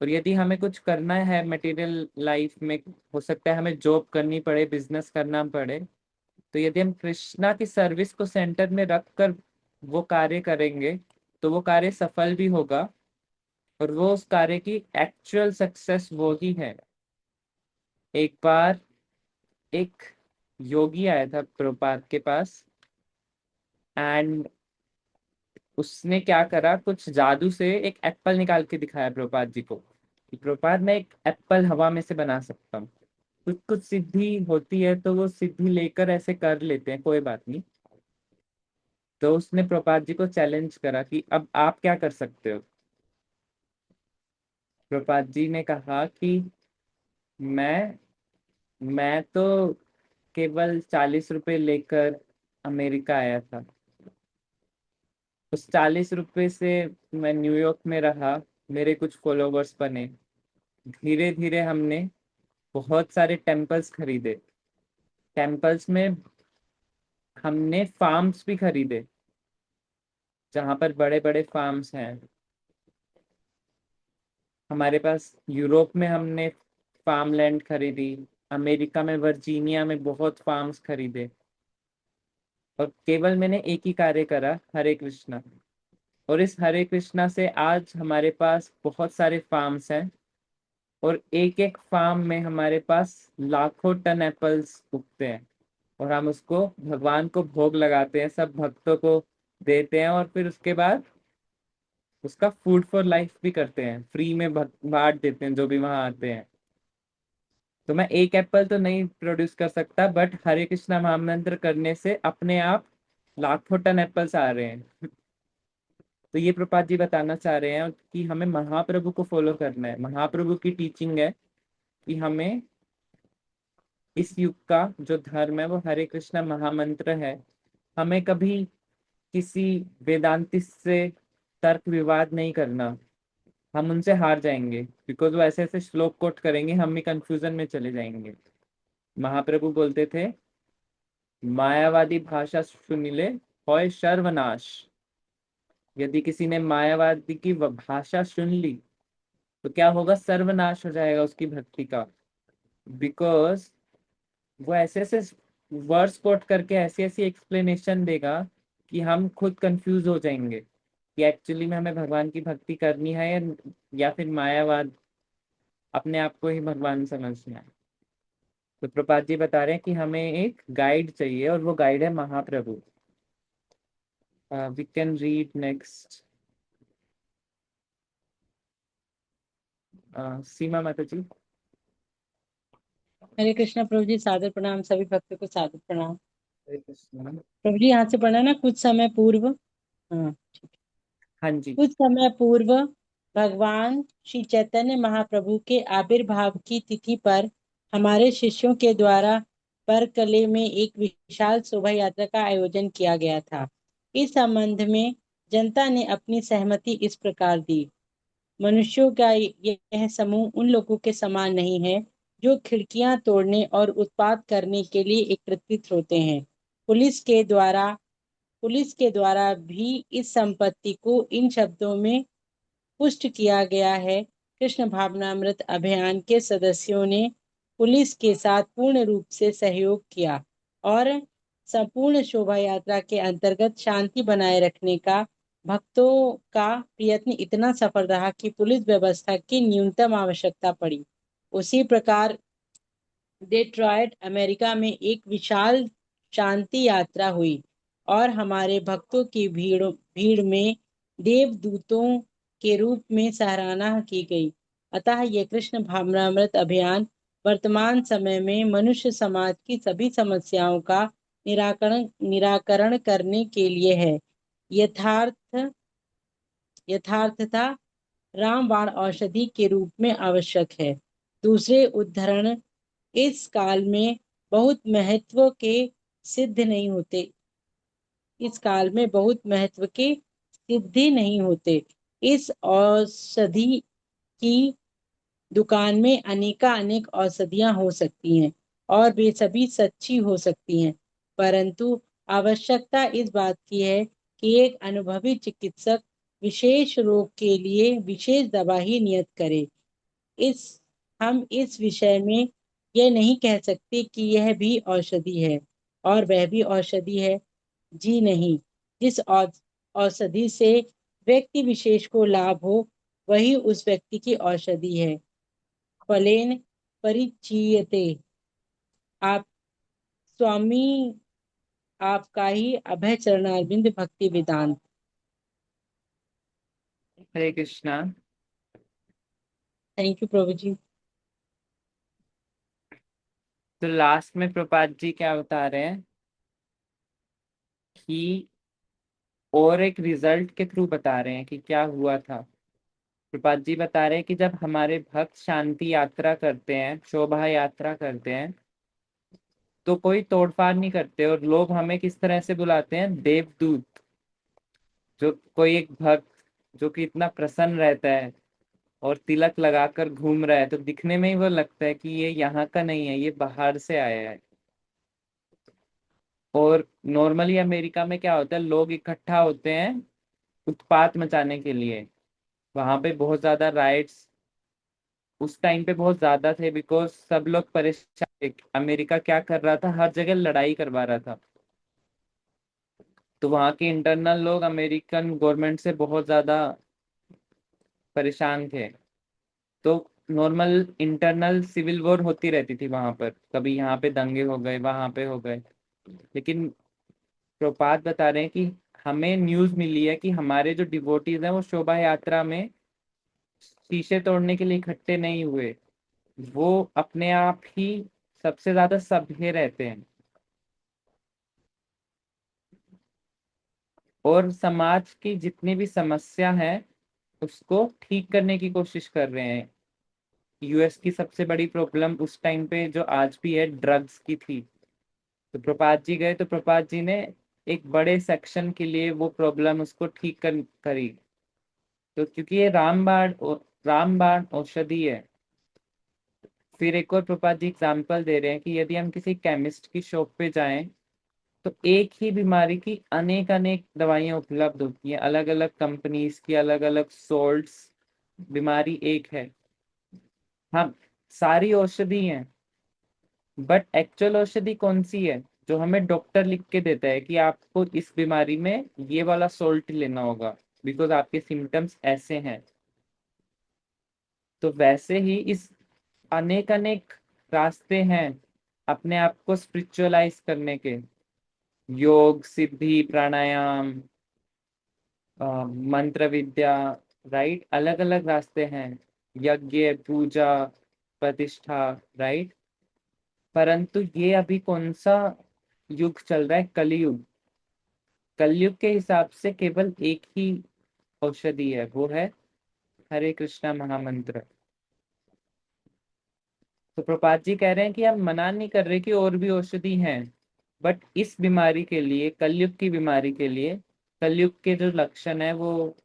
और यदि हमें कुछ करना है मटेरियल लाइफ में, हो सकता है हमें जॉब करनी पड़े, बिजनेस करना पड़े, तो यदि हम कृष्णा की सर्विस को सेंटर में रख कर वो कार्य करेंगे, तो वो कार्य सफल भी होगा, और वो उस कार्य की एक्चुअल सक्सेस वो ही है। एक बार एक योगी आया था प्रभुपाद के पास, एंड उसने क्या करा, कुछ जादू से एक एप्पल निकाल के दिखाया प्रभुपाद जी को कि प्रभुपाद मैं एक एप्पल हवा में से बना सकता हूँ। कुछ कुछ सिद्धि होती है तो वो सिद्धि लेकर ऐसे कर लेते हैं, कोई बात नहीं। तो उसने प्रभुपाद जी को चैलेंज करा कि अब आप क्या कर सकते हो। प्रभुपाद जी ने कहा कि मैं मैं तो केवल 40 रुपए लेकर अमेरिका आया था। उस 40 रुपए से मैं न्यूयॉर्क में रहा, मेरे कुछ फॉलोवर्स बने, धीरे धीरे हमने बहुत सारे टेम्पल्स खरीदे। टेम्पल्स में हमने फार्म्स भी खरीदे, जहाँ पर बड़े बड़े फार्म्स हैं। हमारे पास यूरोप में हमने फार्म लैंड खरीदी, अमेरिका में वर्जीनिया में बहुत फार्म्स खरीदे। और केवल मैंने एक ही कार्य करा, हरे कृष्णा। और इस हरे कृष्णा से आज हमारे पास बहुत सारे फार्म्स हैं, और एक एक फार्म में हमारे पास लाखों टन एप्पल्स उगते हैं, और हम उसको भगवान को भोग लगाते हैं, सब भक्तों को देते हैं, और फिर उसके बाद उसका फूड फॉर लाइफ भी करते हैं, फ्री में बांट देते हैं जो भी वहां आते हैं। तो मैं एक एप्पल तो नहीं प्रोड्यूस कर सकता, बट हरे कृष्णा महामंत्र करने से अपने आप लाखों टन एप्पल्स आ रहे हैं। तो ये प्रपात जी बताना चाह रहे हैं कि हमें महाप्रभु को फॉलो करना है। महाप्रभु की टीचिंग है कि हमें इस युग का जो धर्म है वो हरे कृष्णा महामंत्र है। हमें कभी किसी वेदांतिस्ट से तर्क विवाद नहीं करना, हम उनसे हार जाएंगे, बिकॉज वो ऐसे ऐसे श्लोक कोट करेंगे, हम भी कंफ्यूजन में चले जाएंगे। महाप्रभु बोलते थे, मायावादी भाषा सुनिले होय सर्वनाश। यदि किसी ने मायावादी की भाषा सुन ली तो क्या होगा, सर्वनाश हो जाएगा उसकी भक्ति का। बिकॉज वो ऐसे ऐसे वर्ड्स कोट करके ऐसी ऐसी एक्सप्लेनेशन देगा कि हम खुद कंफ्यूज हो जाएंगे कि एक्चुअली में हमें भगवान की भक्ति करनी है या फिर मायावाद, अपने आप को ही भगवान समझना है। तो प्रपात जी बता रहे हैं कि हमें एक गाइड चाहिए और वो गाइड है Mahaprabhu. We can read next. Seema Mata ji. Hare Krishna Prabhu जी, सादर प्रणाम। सभी भक्तों को सादर प्रणाम। हरे कृष्णा। प्रभु जी यहाँ से पढ़ा ना, कुछ समय पूर्व। हाँ, हाँ जी। कुछ समय पूर्व भगवान श्री चैतन्य महाप्रभु के आविर्भाव की तिथि पर हमारे शिष्यों के द्वारा बरकले में एक विशाल शोभा यात्रा का आयोजन किया गया था। इस संबंध में जनता ने अपनी सहमति इस प्रकार दी। मनुष्यों का यह समूह उन लोगों के समान नहीं है जो खिड़कियां तोड़ने और उत्पात करने के लिए एकत्रित होते हैं। पुलिस के द्वारा भी इस संपत्ति को इन शब्दों में पुष्ट किया गया है। कृष्ण भावनामृत अभियान के सदस्यों ने पुलिस के साथ पूर्ण रूप से सहयोग किया और संपूर्ण शोभा यात्रा के अंतर्गत शांति बनाए रखने का भक्तों का प्रयत्न इतना सफल रहा कि पुलिस व्यवस्था की न्यूनतम आवश्यकता पड़ी। उसी प्रकार डेट्रॉयट अमेरिका में एक विशाल शांति यात्रा हुई और हमारे भक्तों की भीड़ में देवदूतों के रूप में सराहना की गई। अतः ये कृष्ण भावनामृत अभियान वर्तमान समय में मनुष्य समाज की सभी समस्याओं का निराकरण करने के लिए है। यथार्थता रामबाण औषधि के रूप में आवश्यक है। दूसरे उदाहरण इस काल में बहुत महत्व के सिद्ध नहीं होते इस काल में बहुत महत्व के सिद्धि नहीं होते। इस औषधि की दुकान में अनेक औषधियां हो सकती हैं और वे सभी सच्ची हो सकती हैं, परंतु आवश्यकता इस बात की है कि एक अनुभवी चिकित्सक विशेष रोग के लिए विशेष दवा ही नियत करे। हम इस विषय में यह नहीं कह सकते कि यह भी औषधि है और वह भी औषधि है। जी नहीं, जिस औषधि से व्यक्ति विशेष को लाभ हो वही उस व्यक्ति की औषधि है। फलेन परिचीयते। आप स्वामी आपका ही अभय चरणारविंद भक्ति वेदांत। हरे कृष्णा। थैंक यू प्रभु जी। तो लास्ट में प्रपात जी क्या बता रहे हैं कि और एक रिजल्ट के थ्रू बता रहे हैं कि क्या हुआ था। प्रपात जी बता रहे हैं कि जब हमारे भक्त शांति यात्रा करते हैं, शोभा यात्रा करते हैं, तो कोई तोड़फाड़ नहीं करते और लोग हमें किस तरह से बुलाते हैं, देवदूत। जो कोई एक भक्त जो कि इतना प्रसन्न रहता है और तिलक लगाकर घूम रहा है, तो दिखने में ही वो लगता है कि ये यहाँ का नहीं है, ये बाहर से आया है। और नॉर्मली अमेरिका में क्या होता है, लोग इकट्ठा होते हैं उत्पात मचाने के लिए। वहां पे बहुत ज्यादा राइट्स उस टाइम पे बहुत ज्यादा थे, बिकॉज सब लोग परेशान थे। अमेरिका क्या कर रहा था, हर जगह लड़ाई करवा रहा था। तो वहाँ के इंटरनल लोग अमेरिकन गवर्नमेंट से बहुत ज्यादा परेशान थे। तो नॉर्मल इंटरनल सिविल वॉर होती रहती थी वहां पर, कभी यहाँ पे दंगे हो गए, वहां पे हो गए। लेकिन प्रपात बता रहे हैं कि हमें न्यूज मिली है कि हमारे जो डिवोटीज हैं वो शोभा यात्रा में शीशे तोड़ने के लिए इकट्ठे नहीं हुए, वो अपने आप ही सबसे ज्यादा सभ्य रहते हैं और समाज की जितनी भी समस्या है उसको ठीक करने की कोशिश कर रहे हैं। यूएस की सबसे बड़ी प्रॉब्लम उस टाइम पे जो आज भी है ड्रग्स की थी। तो प्रपात जी गए तो प्रपात जी ने एक बड़े सेक्शन के लिए वो प्रॉब्लम उसको ठीक करी। तो क्योंकि ये रामबाण औषधि है। फिर एक और प्रपात जी एग्जाम्पल दे रहे हैं कि यदि हम किसी केमिस्ट की शॉप पे जाएं तो एक ही बीमारी की अनेक अनेक दवाइयां उपलब्ध होती हैं, अलग अलग कंपनीज की अलग अलग सोल्ट्स। बीमारी एक है, हाँ, सारी औषधि हैं, बट एक्चुअल औषधि कौन सी है? जो हमें डॉक्टर लिख के देता है कि आपको इस बीमारी में ये वाला सोल्ट लेना होगा बिकॉज आपके सिम्टम्स ऐसे हैं। तो वैसे ही इस अनेक अनेक रास्ते हैं अपने आप को स्पिरिचुअलाइज करने के। योग, सिद्धि, प्राणायाम, मंत्र विद्या, राइट, अलग अलग रास्ते हैं। यज्ञ, पूजा, प्रतिष्ठा, राइट। परंतु ये अभी कौन सा युग चल रहा है? कलयुग। कलयुग के हिसाब से केवल एक ही औषधि है, वो है हरे कृष्णा महामंत्र। तो प्रपात जी कह रहे हैं कि हम मना नहीं कर रहे कि और भी औषधि हैं, बट इस बीमारी के लिए, कलयुग की बीमारी के लिए, कलयुग के जो लक्षण है वो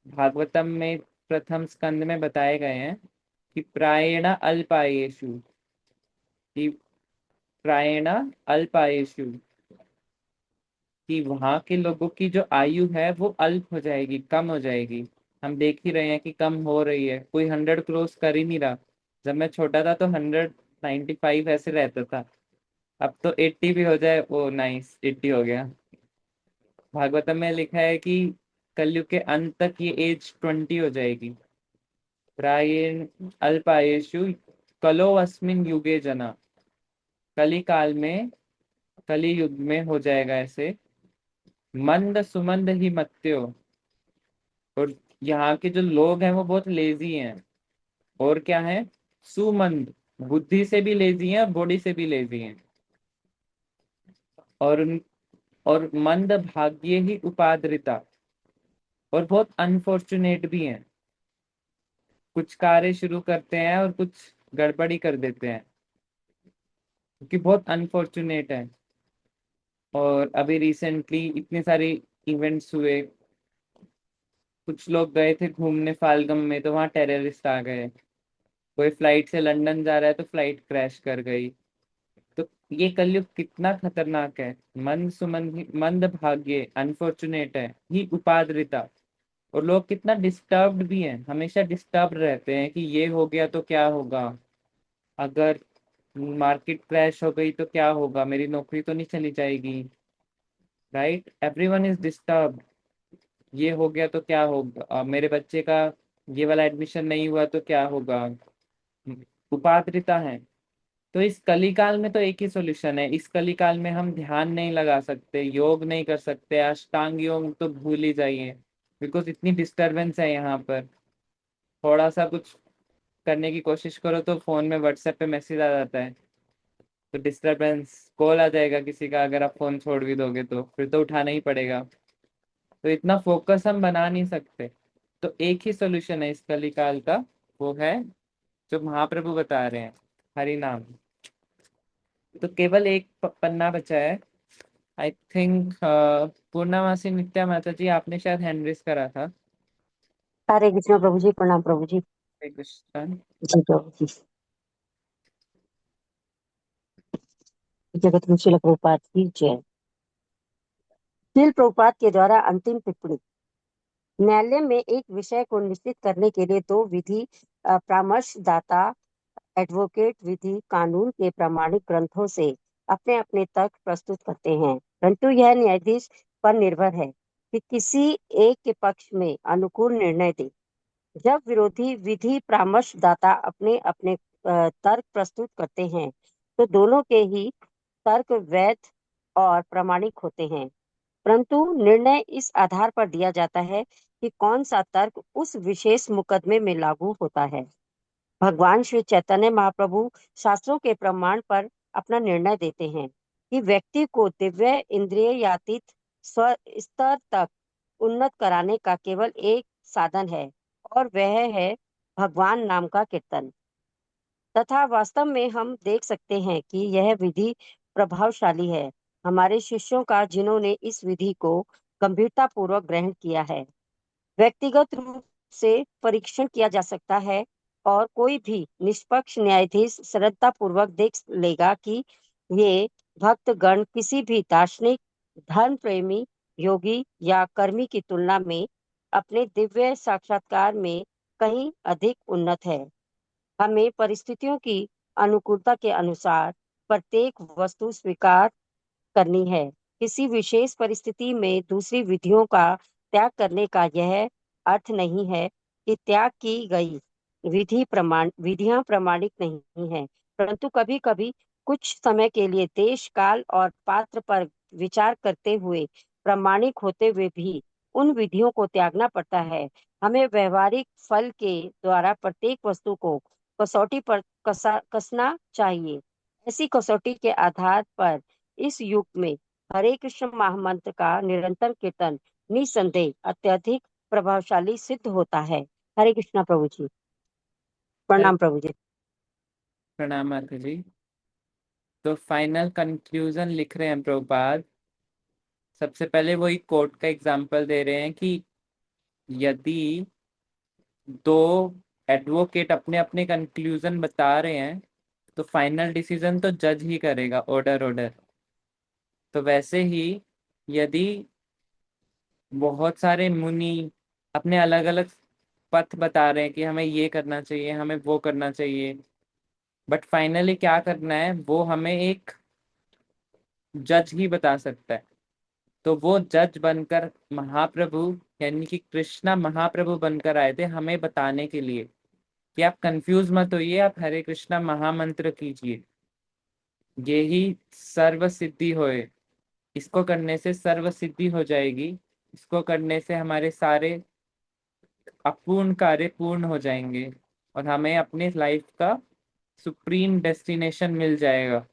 भागवतम में प्रथम स्कंद में बताए गए हैं कि प्रायेण अल्पायेषु, कि प्रायेण अल्पायेषु, कि वहां के लोगों की जो आयु है वो अल्प हो जाएगी, कम हो जाएगी। हम देख ही रहे हैं कि कम हो रही है, कोई 100 क्रॉस कर ही नहीं रहा। जब मैं छोटा था तो 195 ऐसे रहता था, अब तो 80 भी हो जाए, ओ नाइस, 80 हो गया। भागवतम में लिखा है कि कलयुग के अंत तक ये एज 20 हो जाएगी। प्रायेण अल्पायुषु कलो अस्मिन युगे जना, कली काल में, कली युग में हो जाएगा ऐसे। मंद सुमंद ही मत्यो, और यहाँ के जो लोग हैं वो बहुत लेजी हैं। और क्या है? सुमंद, बुद्धि से भी लेजी हैं, बॉडी से भी लेजी हैं। और और मंद भाग्य ही उपाद्रिता, और बहुत अनफॉर्चुनेट भी हैं। कुछ कार्य शुरू करते हैं और कुछ गड़बड़ी कर देते हैं, क्योंकि बहुत अनफॉर्चुनेट है। और अभी रिसेंटली इतने सारे इवेंट्स हुए, कुछ लोग गए थे घूमने फाल्गम में तो वहां टेररिस्ट आ गए। कोई फ्लाइट से लंदन जा रहा है तो फ्लाइट क्रैश कर गई। तो ये कलयुग कितना खतरनाक है। मंद सुमंद, मंद भाग्य, अनफॉर्चुनेट है ही उपाद्रिता। और लोग कितना डिस्टर्ब्ड भी हैं, हमेशा डिस्टर्ब रहते हैं कि ये हो गया तो क्या होगा, अगर मार्केट क्रैश हो गई तो क्या होगा, मेरी नौकरी तो नहीं चली जाएगी, राइट। Everyone is disturb. ये हो गया तो क्या होगा, मेरे बच्चे का ये वाला एडमिशन नहीं हुआ तो क्या होगा, उपात्रिता है। तो इस कलिकाल में तो एक ही सॉल्यूशन है। इस कलिकाल में हम ध्यान नहीं लगा सकते, योग नहीं कर सकते, अष्टांग योग तो भूल ही जाइए, बिकॉज इतनी डिस्टरबेंस है यहाँ पर। थोड़ा सा कुछ करने की कोशिश करो तो फोन में व्हाट्सएप पे मैसेज आ जाता है, तो डिस्टरबेंस, कॉल आ जाएगा किसी का, अगर आप फोन छोड़ भी दोगे तो फिर तो उठाना ही पड़ेगा। तो इतना फोकस हम बना नहीं सकते। तो एक ही सॉल्यूशन है इस कलिकाल का, वो है जो महाप्रभु बता रहे हैं, हरि नाम। तो केवल एक पन्ना बचा है। आई थिंक पूर्णावासी नित्या माता जी, आपने शायद हैंड रेस करा था। हरे कृष्ण प्रभु जी, प्रणाम प्रभु जी। हरे कृष्ण। जी प्रभु जी। जगत में श्रील प्रभुपाद की जय। श्रील प्रभुपाद के द्वारा अंतिम टिप्पणी। न्यायालय में एक विषय को निश्चित करने के लिए दो विधि परामर्शदाता एडवोकेट विधि कानून के प्रामाणिक ग्रंथों से अपने अपने तर्क प्रस्तुत करते हैं, परंतु यह न्यायाधीश पर निर्भर है कि किसी एक के पक्ष में अनुकूल निर्णय दे। जब विरोधी विधि परामर्शदाता अपने अपने तर्क प्रस्तुत करते हैं तो दोनों के ही तर्क वैध और प्रामाणिक होते हैं। परंतु निर्णय इस आधार पर दिया जाता है कि कौन सा तर्क उस विशेष मुकदमे में लागू होता है। भगवान श्री चैतन्य महाप्रभु शास्त्रों के प्रमाण पर अपना निर्णय देते हैं कि व्यक्ति को दिव्य इंद्रियातीत स्व स्तर तक उन्नत कराने का केवल एक साधन है और वह है भगवान नाम का कीर्तन। तथा वास्तव में हम देख सकते हैं कि यह विधि प्रभावशाली है हमारे शिष्यों का, जिन्होंने इस विधि को गंभीरता पूर्वक ग्रहण किया है। व्यक्तिगत रूप से परीक्षण किया जा सकता है और कोई भी निष्पक्ष न्यायाधीश श्रद्धा पूर्वक देख लेगा कि ये भक्तगण किसी भी दार्शनिक, धर्म प्रेमी, योगी या कर्मी की तुलना में अपने दिव्य साक्षात्कार में कहीं अधिक उन्नत है। हमें परिस्थितियों की अनुकूलता के अनुसार प्रत्येक वस्तु स्वीकार करनी है। किसी विशेष परिस्थिति में दूसरी विधियों का त्याग करने का यह अर्थ नहीं है कि त्याग की गई विधियां प्रमाणिक नहीं है, परंतु कभी-कभी कुछ समय के लिए देश, काल और पात्र पर विचार करते हुए प्रामाणिक होते हुए भी उन विधियों को त्यागना पड़ता है। हमें व्यवहारिक फल के द्वारा प्रत्येक वस्तु को कसौटी पर कसना चाहिए। ऐसी कसौटी के आधार पर इस युग में हरे कृष्ण महामंत्र का निरंतर कीर्तन निसंदेह अत्यधिक प्रभावशाली सिद्ध होता है। हरे कृष्णा प्रभु जी। प्रणाम प्रभु जी। प्रणाम माता जी। तो फाइनल कंक्लूजन लिख रहे हैं प्रभुपाद। सबसे पहले वही कोर्ट का एग्जांपल दे रहे हैं कि यदि दो एडवोकेट अपने अपने कंक्लूजन बता रहे हैं तो फाइनल डिसीजन तो जज ही करेगा, ऑर्डर ऑर्डर। तो वैसे ही यदि बहुत सारे मुनि अपने अलग अलग पथ बता रहे हैं कि हमें ये करना चाहिए, हमें वो करना चाहिए, बट फाइनली क्या करना है वो हमें एक जज ही बता सकता है। तो वो जज बनकर महाप्रभु यानी कि कृष्णा महाप्रभु बनकर आए थे हमें बताने के लिए कि आप कंफ्यूज मत होइए, आप हरे कृष्णा महामंत्र कीजिए, यही सर्व सिद्धि होए। इसको करने से सर्व सिद्धि हो जाएगी, इसको करने से हमारे सारे अपूर्ण कार्य पूर्ण हो जाएंगे और हमें अपने लाइफ का सुप्रीम डेस्टिनेशन मिल जाएगा।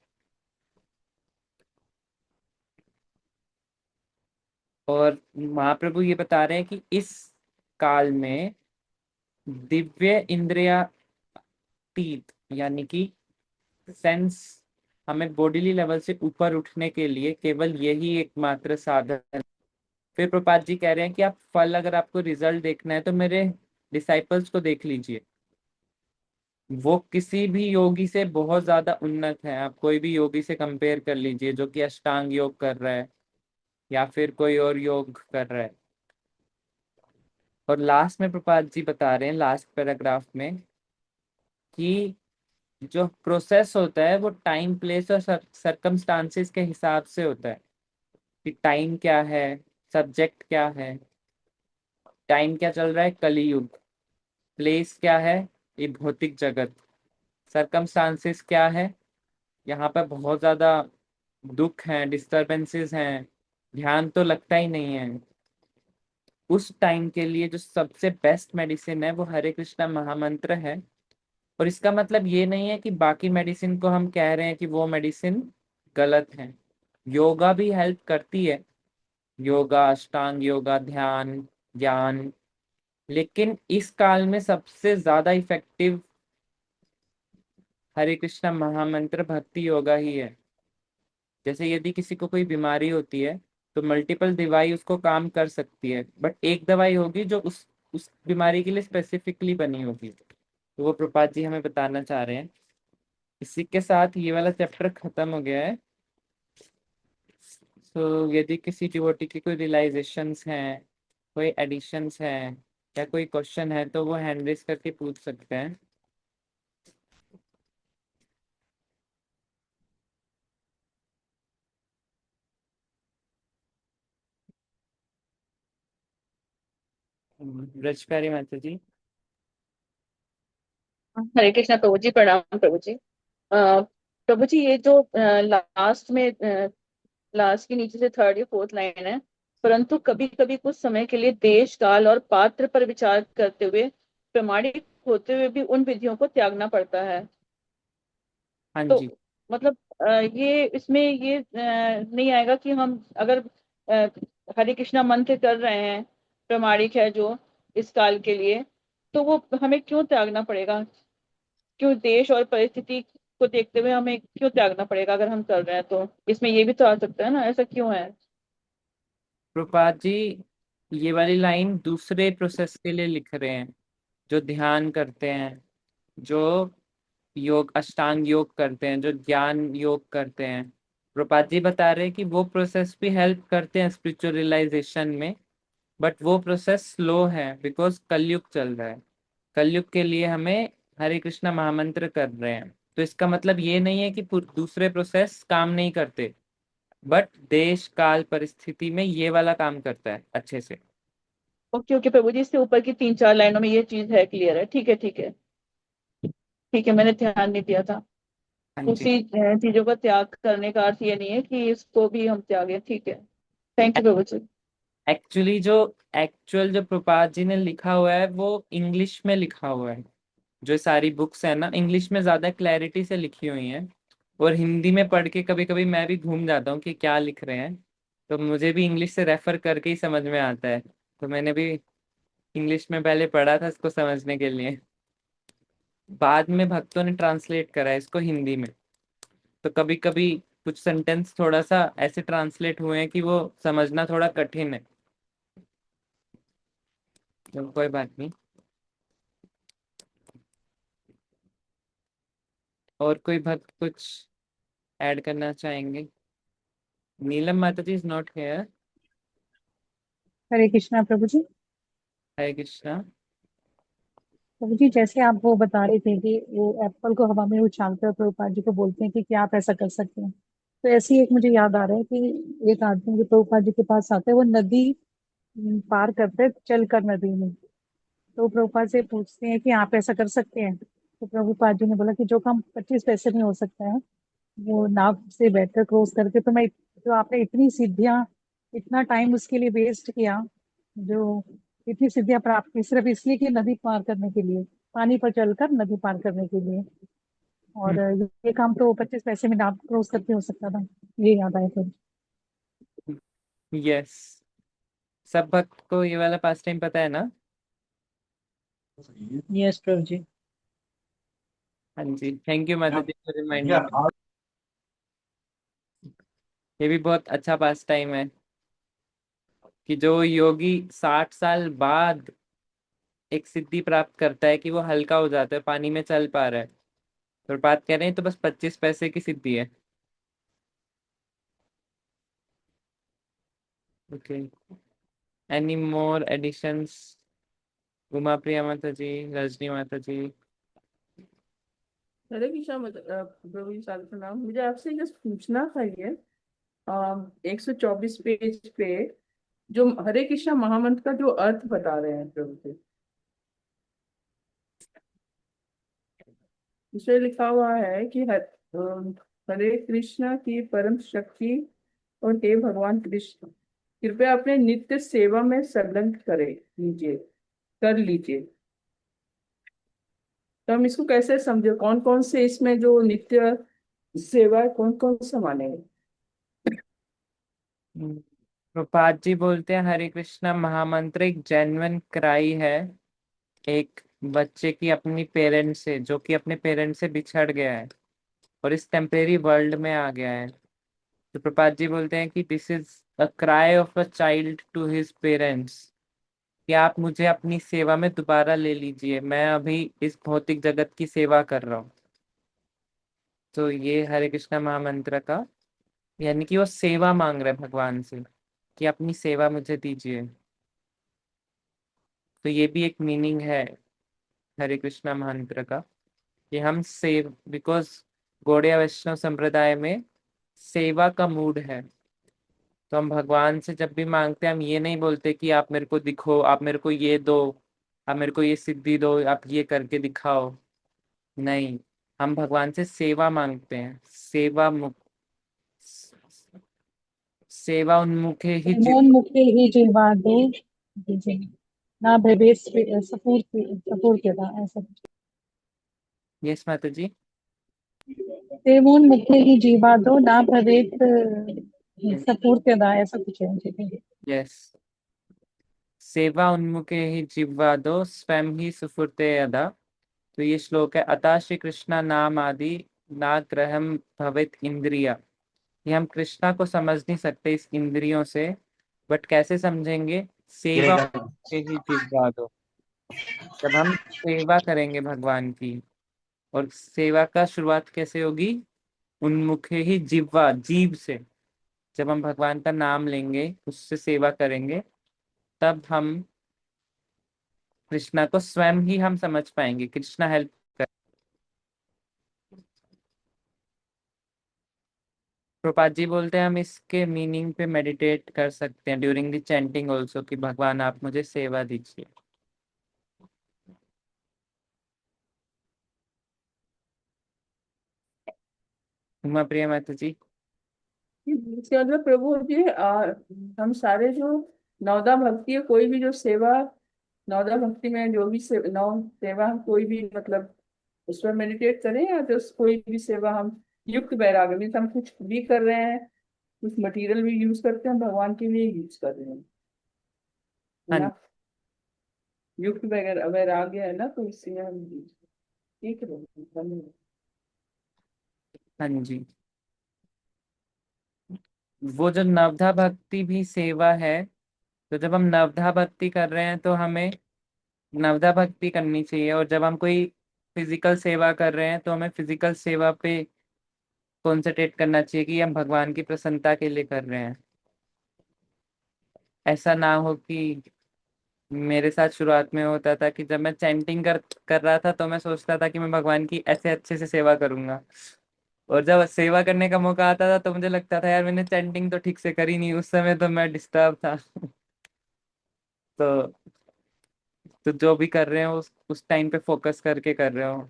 और महाप्रभु ये बता रहे हैं कि इस काल में दिव्य इंद्रियातीत यानी कि सेंस, हमें बॉडीली लेवल से ऊपर उठने के लिए केवल यही एकमात्र साधन है। फिर प्रपात जी कह रहे हैं कि आप फल, अगर आपको रिजल्ट देखना है तो मेरे डिसाइपल्स को देख लीजिए, वो किसी भी योगी से बहुत ज्यादा उन्नत है। आप कोई भी योगी से कंपेयर कर लीजिए जो कि अष्टांग योग कर रहा है या फिर कोई और योग कर रहा है। और लास्ट में प्रपात जी बता रहे हैं लास्ट पैराग्राफ में कि जो प्रोसेस होता है वो टाइम, प्लेस और सरकमस्टांसेस के हिसाब से होता है कि टाइम क्या है, सब्जेक्ट क्या है। टाइम क्या चल रहा है, कलियुग। प्लेस क्या है, ये भौतिक जगत। सरकमस्टांसेस क्या है, यहाँ पर बहुत ज्यादा दुख हैं, डिस्टरबेंसेस हैं, ध्यान तो लगता ही नहीं है। उस टाइम के लिए जो सबसे बेस्ट मेडिसिन है वो हरे कृष्णा महामंत्र है। और इसका मतलब ये नहीं है कि बाकी मेडिसिन को हम कह रहे हैं कि वो मेडिसिन गलत है। योगा भी हेल्प करती है, योगा, अष्टांग योगा, ध्यान, ज्ञान, लेकिन इस काल में सबसे ज्यादा इफेक्टिव हरे कृष्णा महामंत्र भक्ति योगा ही है। जैसे यदि किसी को कोई बीमारी होती है तो मल्टीपल दवाई उसको काम कर सकती है, बट एक दवाई होगी जो उस बीमारी के लिए स्पेसिफिकली बनी होगी। तो वो प्रपात जी हमें बताना चाह रहे हैं। इसी के साथ ये वाला चैप्टर खत्म हो गया है। तो यदि किसी डिवोटी की कोई रियलाइजेशंस हैं, कोई एडिशंस हैं या कोई क्वेश्चन है तो वो हैंड रेज करके पूछ सकते हैं। ब्रज प्यारी माता जी। हरे कृष्णा प्रभु जी। प्रणाम प्रभु जी। प्रभु जी, ये जो लास्ट में लास्ट के नीचे से थर्ड या फोर्थ लाइन है, परंतु कभी कभी कुछ समय के लिए देश काल और पात्र पर विचार करते हुए प्रामाणिक होते हुए भी उन विधियों को त्यागना पड़ता है। हाँ तो जी। मतलब ये इसमें ये नहीं आएगा कि हम अगर अ, हरे कृष्णा मंत्र कर रहे हैं, प्रामाणिक है जो इस काल के लिए, तो वो हमें क्यों त्यागना पड़ेगा? क्यों देश और परिस्थिति को देखते हुए हमें क्यों त्यागना पड़ेगा अगर हम कर रहे हैं? तो इसमें ये भी तो आ सकता है ना, ऐसा क्यों है? प्रभुपाद जी, ये वाली लाइन दूसरे प्रोसेस के लिए लिख रहे हैं, जो ध्यान करते हैं, जो योग अष्टांग योग करते हैं, जो ज्ञान योग करते हैं। प्रभुपाद जी बता रहे हैं कि वो प्रोसेस भी हेल्प करते हैं स्पिरिचुअल रियलाइजेशन में, बट वो प्रोसेस स्लो है बिकॉज कलयुग चल रहा है। कलयुग के लिए हमें हरे कृष्णा महामंत्र कर रहे हैं। तो इसका मतलब ये नहीं है कि दूसरे प्रोसेस काम नहीं करते, बट देश काल परिस्थिति में ये वाला काम करता है अच्छे से। ओके ओके प्रभु जी, इससे ऊपर की 3-4 लाइनों में ये चीज है, क्लियर है, ठीक है ठीक है। ठीक है, मैंने ध्यान नहीं दिया था। हाँ जी। उसी चीजों का त्याग करने का अर्थ ये नहीं है कि इसको भी हम त्यागें। ठीक है, thank you Prabhu ji. Actually जो एक्चुअल जो प्रभुपाद जी ने लिखा हुआ है वो इंग्लिश में लिखा हुआ है। जो सारी बुक्स है ना, इंग्लिश में ज्यादा क्लैरिटी से लिखी हुई हैं, और हिंदी में पढ़ के कभी कभी मैं भी घूम जाता हूँ कि क्या लिख रहे हैं। तो मुझे भी इंग्लिश से रेफर करके ही समझ में आता है। तो मैंने भी इंग्लिश में पहले पढ़ा था इसको समझने के लिए, बाद में भक्तों ने ट्रांसलेट करा है इसको हिंदी में। तो कभी कभी कुछ सेंटेंस थोड़ा सा ऐसे ट्रांसलेट हुए हैं कि वो समझना थोड़ा कठिन है। तो कोई बात नहीं। और कोई भक्त कुछ ऐड करना चाहेंगे? नीलम माता जी इज नॉट हेयर। हरे कृष्णा प्रभु जी। हरे कृष्णा। प्रभु जी, जैसे आप वो बता रहे थे कि वो एप्पल को हवा में उछालते हैं, प्रभुपाद जी को बोलते हैं कि क्या आप ऐसा कर सकते हैं। तो ऐसे ही एक मुझे याद आ रहा है कि एक आदमी जो प्रभुपाद जी के पास आता है, वो नदी पार करते हैं चलकर नदी में। तो प्रभुपाद से पूछते हैं कि आप ऐसा कर सकते हैं। तो प्रभुपाद जी ने बोला कि जो काम 25 पैसे में हो सकता है, वो नाव से बैठकर क्रॉस करके, तो मैं जो आपने इतनी सिद्धियां, इतना टाइम उसके लिए वेस्ट किया, जो इतनी सिद्धियां प्राप्त की सिर्फ इसलिए कि नदी पार करने के लिए, पानी पर चलकर नदी पार करने के लिए। और ये काम तो 25 पैसे में नाव क्रॉस करके हो सकता था। ये याद आया फिर। यस, सब भक्त को ये वाला पास टाइम पता है ना? यस प्रभु जी। हाँ जी, थैंक यू माता जी फॉर रिमाइंडिंग। ये भी बहुत अच्छा पास टाइम है कि जो योगी 60 साल बाद एक सिद्धि प्राप्त करता है कि वो हल्का हो जाता है, पानी में चल पा रहा है। तो बात कह रहे हैं तो बस 25 पैसे की सिद्धि है। Okay, any more additions? Uma Priya Mata ji, Rajni माता जी। हरे कृष्णा प्रभु जी, साधु प्रणाम। मुझे आपसे जस्ट पूछना था ये 124 पेज पे जो हरे कृष्णा महामंत्र का जो अर्थ बता रहे हैं प्रभु जी, इसमें लिखा हुआ है कि हरे कृष्णा की परम शक्ति और हे भगवान कृष्ण, कृपया अपने नित्य सेवा में संलग्न करे लीजिए, कर लीजिए। तो हम इसको कैसे समझे? कौन कौन से इसमें जो नित्य सेवा है, कौन कौन सा मानेंगे? प्रभुपाद जी बोलते हैं हरे कृष्णा महामंत्र एक जेन्युइन क्राई है, एक बच्चे की अपनी पेरेंट्स से, जो कि अपने पेरेंट्स से बिछड़ गया है और इस टेम्परेरी वर्ल्ड में आ गया है। तो प्रभुपाद जी बोलते हैं कि this is a cry of a child to his parents, कि आप मुझे अपनी सेवा में दोबारा ले लीजिए, मैं अभी इस भौतिक जगत की सेवा कर रहा हूँ। तो ये हरे कृष्णा महामंत्र का, यानी कि वो सेवा मांग रहे हैं भगवान से कि अपनी सेवा मुझे दीजिए। तो ये भी एक मीनिंग है हरे कृष्णा मंत्र का, कि हम सेव बिकॉज गौड़िया वैष्णव संप्रदाय में सेवा का मूड है। तो हम भगवान से जब भी मांगते हैं, हम ये नहीं बोलते कि आप मेरे को दिखो, आप मेरे को ये दो, आप मेरे को ये सिद्धि दो, आप ये करके दिखाओ। नहीं, हम भगवान से सेवा मांगते हैं, सेवा उन्मुखे ही प्रेमोन्मुखे हि जीवादो जी जी ना भवेत् सपूर्यता ऐसा कुछ। यस माता जी। प्रेमोन्मुखे हि जीवादो ना भवेत् सपूर्यता ऐसा कुछ है ठीक है। यस, सेवा उन्मुखे ही जिह्वादो स्वयं ही सुफुर्ते यदा। तो ये श्लोक है, अतः श्री कृष्णा नाम आदि ना ग्रहम भवित इंद्रिया। ये हम कृष्णा को समझ नहीं सकते इस इंद्रियों से, बट कैसे समझेंगे? सेवा के ही जिह्वा दो। जब हम सेवा करेंगे भगवान की, और सेवा का शुरुआत कैसे होगी? उन्मुखे ही जिह्वा, जीभ से। जब हम भगवान का नाम लेंगे, उससे सेवा करेंगे, तब हम कृष्णा को स्वयं ही हम समझ पाएंगे। कृष्णा हेल्प कर। प्रभुपाद जी बोलते हैं हम इसके मीनिंग पे मेडिटेट कर सकते हैं ड्यूरिंग द चैंटिंग ऑल्सो, कि भगवान आप मुझे सेवा दीजिए। उमा प्रिया माता जी। इसके मतलब प्रभु जी हम सारे जो नवदा भक्ति है, कोई भी जो सेवा नवदा भक्ति में जो भी नौ सेवा हम कोई भी मतलब उस पर मेडिटेट करें, या तो कोई भी सेवा हम युक्त वैराग्य मीन्स हम कुछ भी कर रहे हैं, कुछ मटेरियल भी यूज करते हैं, भगवान के लिए यूज कर रहे हैं, है हाँ ना। युक्त वैराग्य है ना, तो इसलिए हम ठीक है धन्यवाद। हाँ जी। वो जो नवधा भक्ति भी सेवा है, तो जब हम नवधा भक्ति कर रहे हैं तो हमें नवधा भक्ति करनी चाहिए, और जब हम कोई फिजिकल सेवा कर रहे हैं तो हमें फिजिकल सेवा पे कॉन्सेंट्रेट करना चाहिए कि हम भगवान की प्रसन्नता के लिए कर रहे हैं। ऐसा ना हो कि मेरे साथ शुरुआत में होता था कि जब मैं चैंटिंग कर रहा था तो मैं सोचता था कि मैं भगवान की ऐसे अच्छे से सेवा करूंगा, और जब सेवा करने का मौका आता था तो मुझे लगता था यार मैंने चैंटिंग तो ठीक से करी नहीं, उस समय तो मैं डिस्टर्ब था। तो जो भी कर रहे हो उस टाइम पे फोकस करके कर रहे हो।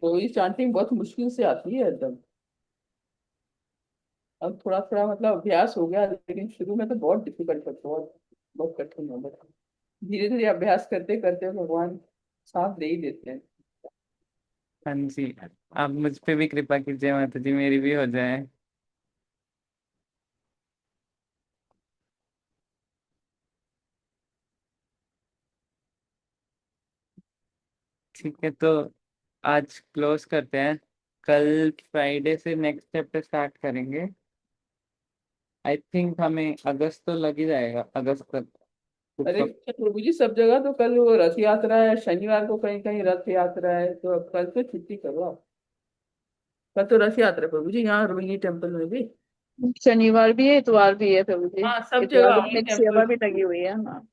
तो ये चांटिंग बहुत मुश्किल से आती है एकदम। अब थोड़ा थोड़ा मतलब अभ्यास हो गया, लेकिन शुरू में तो बहुत डिफिकल्ट है, बहुत बहुत कठिन होता है। धीरे धीरे अभ्यास करते करते भगवान साथ दे ही देते हैं। हाँ जी, आप मुझ पे भी कृपा कीजिए माता जी, मेरी भी हो जाए। ठीक है, तो आज क्लोज करते हैं। कल फ्राइडे से नेक्स्ट चैप्टर स्टार्ट करेंगे। आई थिंक हमें अगस्त तो लग ही जाएगा, अगस्त तक अरे कुछ। प्रभु जी, सब जगह तो कल वो रथ यात्रा है, शनिवार को कहीं कहीं रथ यात्रा है, तो अब कल तो छुट्टी करो आप। कल तो रथ यात्रा है प्रभु जी, यहाँ रोहिणी टेम्पल में भी। शनिवार भी है, इतवार भी है प्रभु जी। हाँ, सब इतवार जगह को अपनी एक सेवा टेम्पल। भी लगी हुई है। हाँ,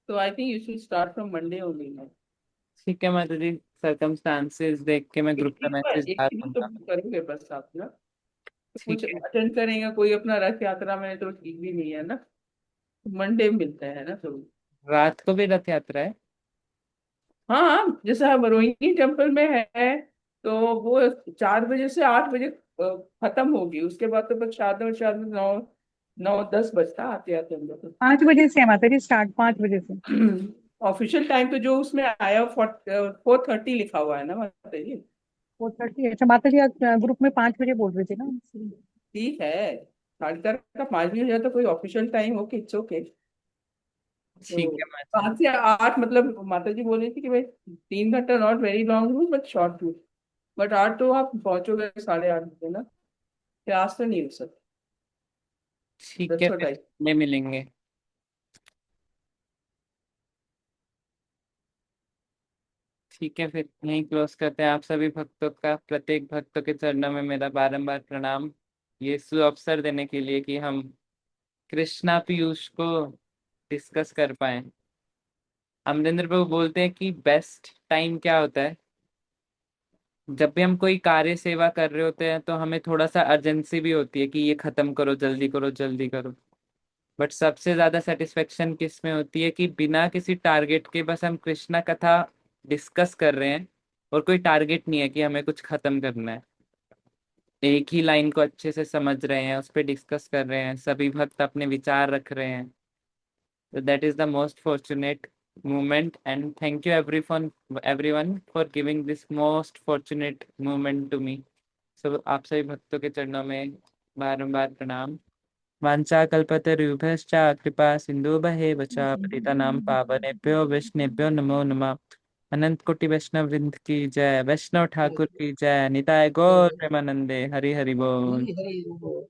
तो I think you should start from Monday only ना। ठीक है माता जी, सर्कमस्टांसेस देख के मैं ग्रुप का मैसेज एक डाल ही दिन तो दूंगा। करोगे बस आप ना, तो कुछ ठीक है। अटेंड करेंगे कोई अपना रथ यात्रा में तो ठीक भी नहीं है ना। मंडे मिलते हैं ना तो। रात को भी रथ यात्रा है? हाँ हाँ, जैसे हम रोहिणी टेम्पल में है, तो वो 4 बजे से 8 बजे खत्म होगी, उसके बाद तो बस शायद शायद 9 9 10 बजता आते आते हम लोग। 5 बजे से है माता जी, स्टार्ट 5 बजे से। ऑफिशियल टाइम तो जो उसमें आया 4:30 लिखा हुआ है ना माता जी। 4:30। अच्छा माता जी, आज ग्रुप में 5 बजे बोल रहे थे ना। ठीक है, 4:30 का 5 बजे हो जाए तो कोई ऑफिशियल टाइम हो कि इट्स ओके। ठीक तो है माता जी। 5 से 8 मतलब माता जी बोल रही थी कि भाई 3 घंटा not very long route but short route. But 8 तो आप पहुंचोगे 8:30 बजे ना, क्लास तो नहीं हो सकती। ठीक है, दैट्स व्हाट फिर आई। में मिलेंगे। ठीक है, फिर यहीं क्लोज करते हैं। आप सभी भक्तों का, प्रत्येक भक्तों के चरणों में मेरा बारंबार प्रणाम, ये अवसर देने के लिए कि हम कृष्णा पीयूष को डिस्कस कर पाए। अमरिंदर प्रभु बोलते हैं कि बेस्ट टाइम क्या होता है? जब भी हम कोई कार्य सेवा कर रहे होते हैं तो हमें थोड़ा सा अर्जेंसी भी होती है कि ये खत्म करो, जल्दी करो, जल्दी करो। बट सबसे ज्यादा सेटिस्फेक्शन किस में होती है कि बिना किसी टारगेट के बस हम कृष्णा कथा डिस्कस कर रहे हैं, और कोई टारगेट नहीं है कि हमें कुछ खत्म करना है। एक ही लाइन को अच्छे से समझ रहे हैं, उस पर डिस्कस कर रहे हैं, सभी भक्त अपने विचार रख रहे हैं। So that is the most fortunate moment, and thank you everyone for giving this most fortunate moment to me. So आप सभी भक्तों के चरणों में बारंबार प्रणाम। वाञ्छा कल्पतरुभ्यश्च कृपा सिन्धुभ्येव च पतितानां पावनेभ्यो वैष्णवेभ्यो नमो नमः। अनंत कोटि वैष्णव वृंद की जय, वैष्णव ठाकुर की जय, निताय गौर प्रेमानंदे, हरि हरि बोल। हरि हरि बोल।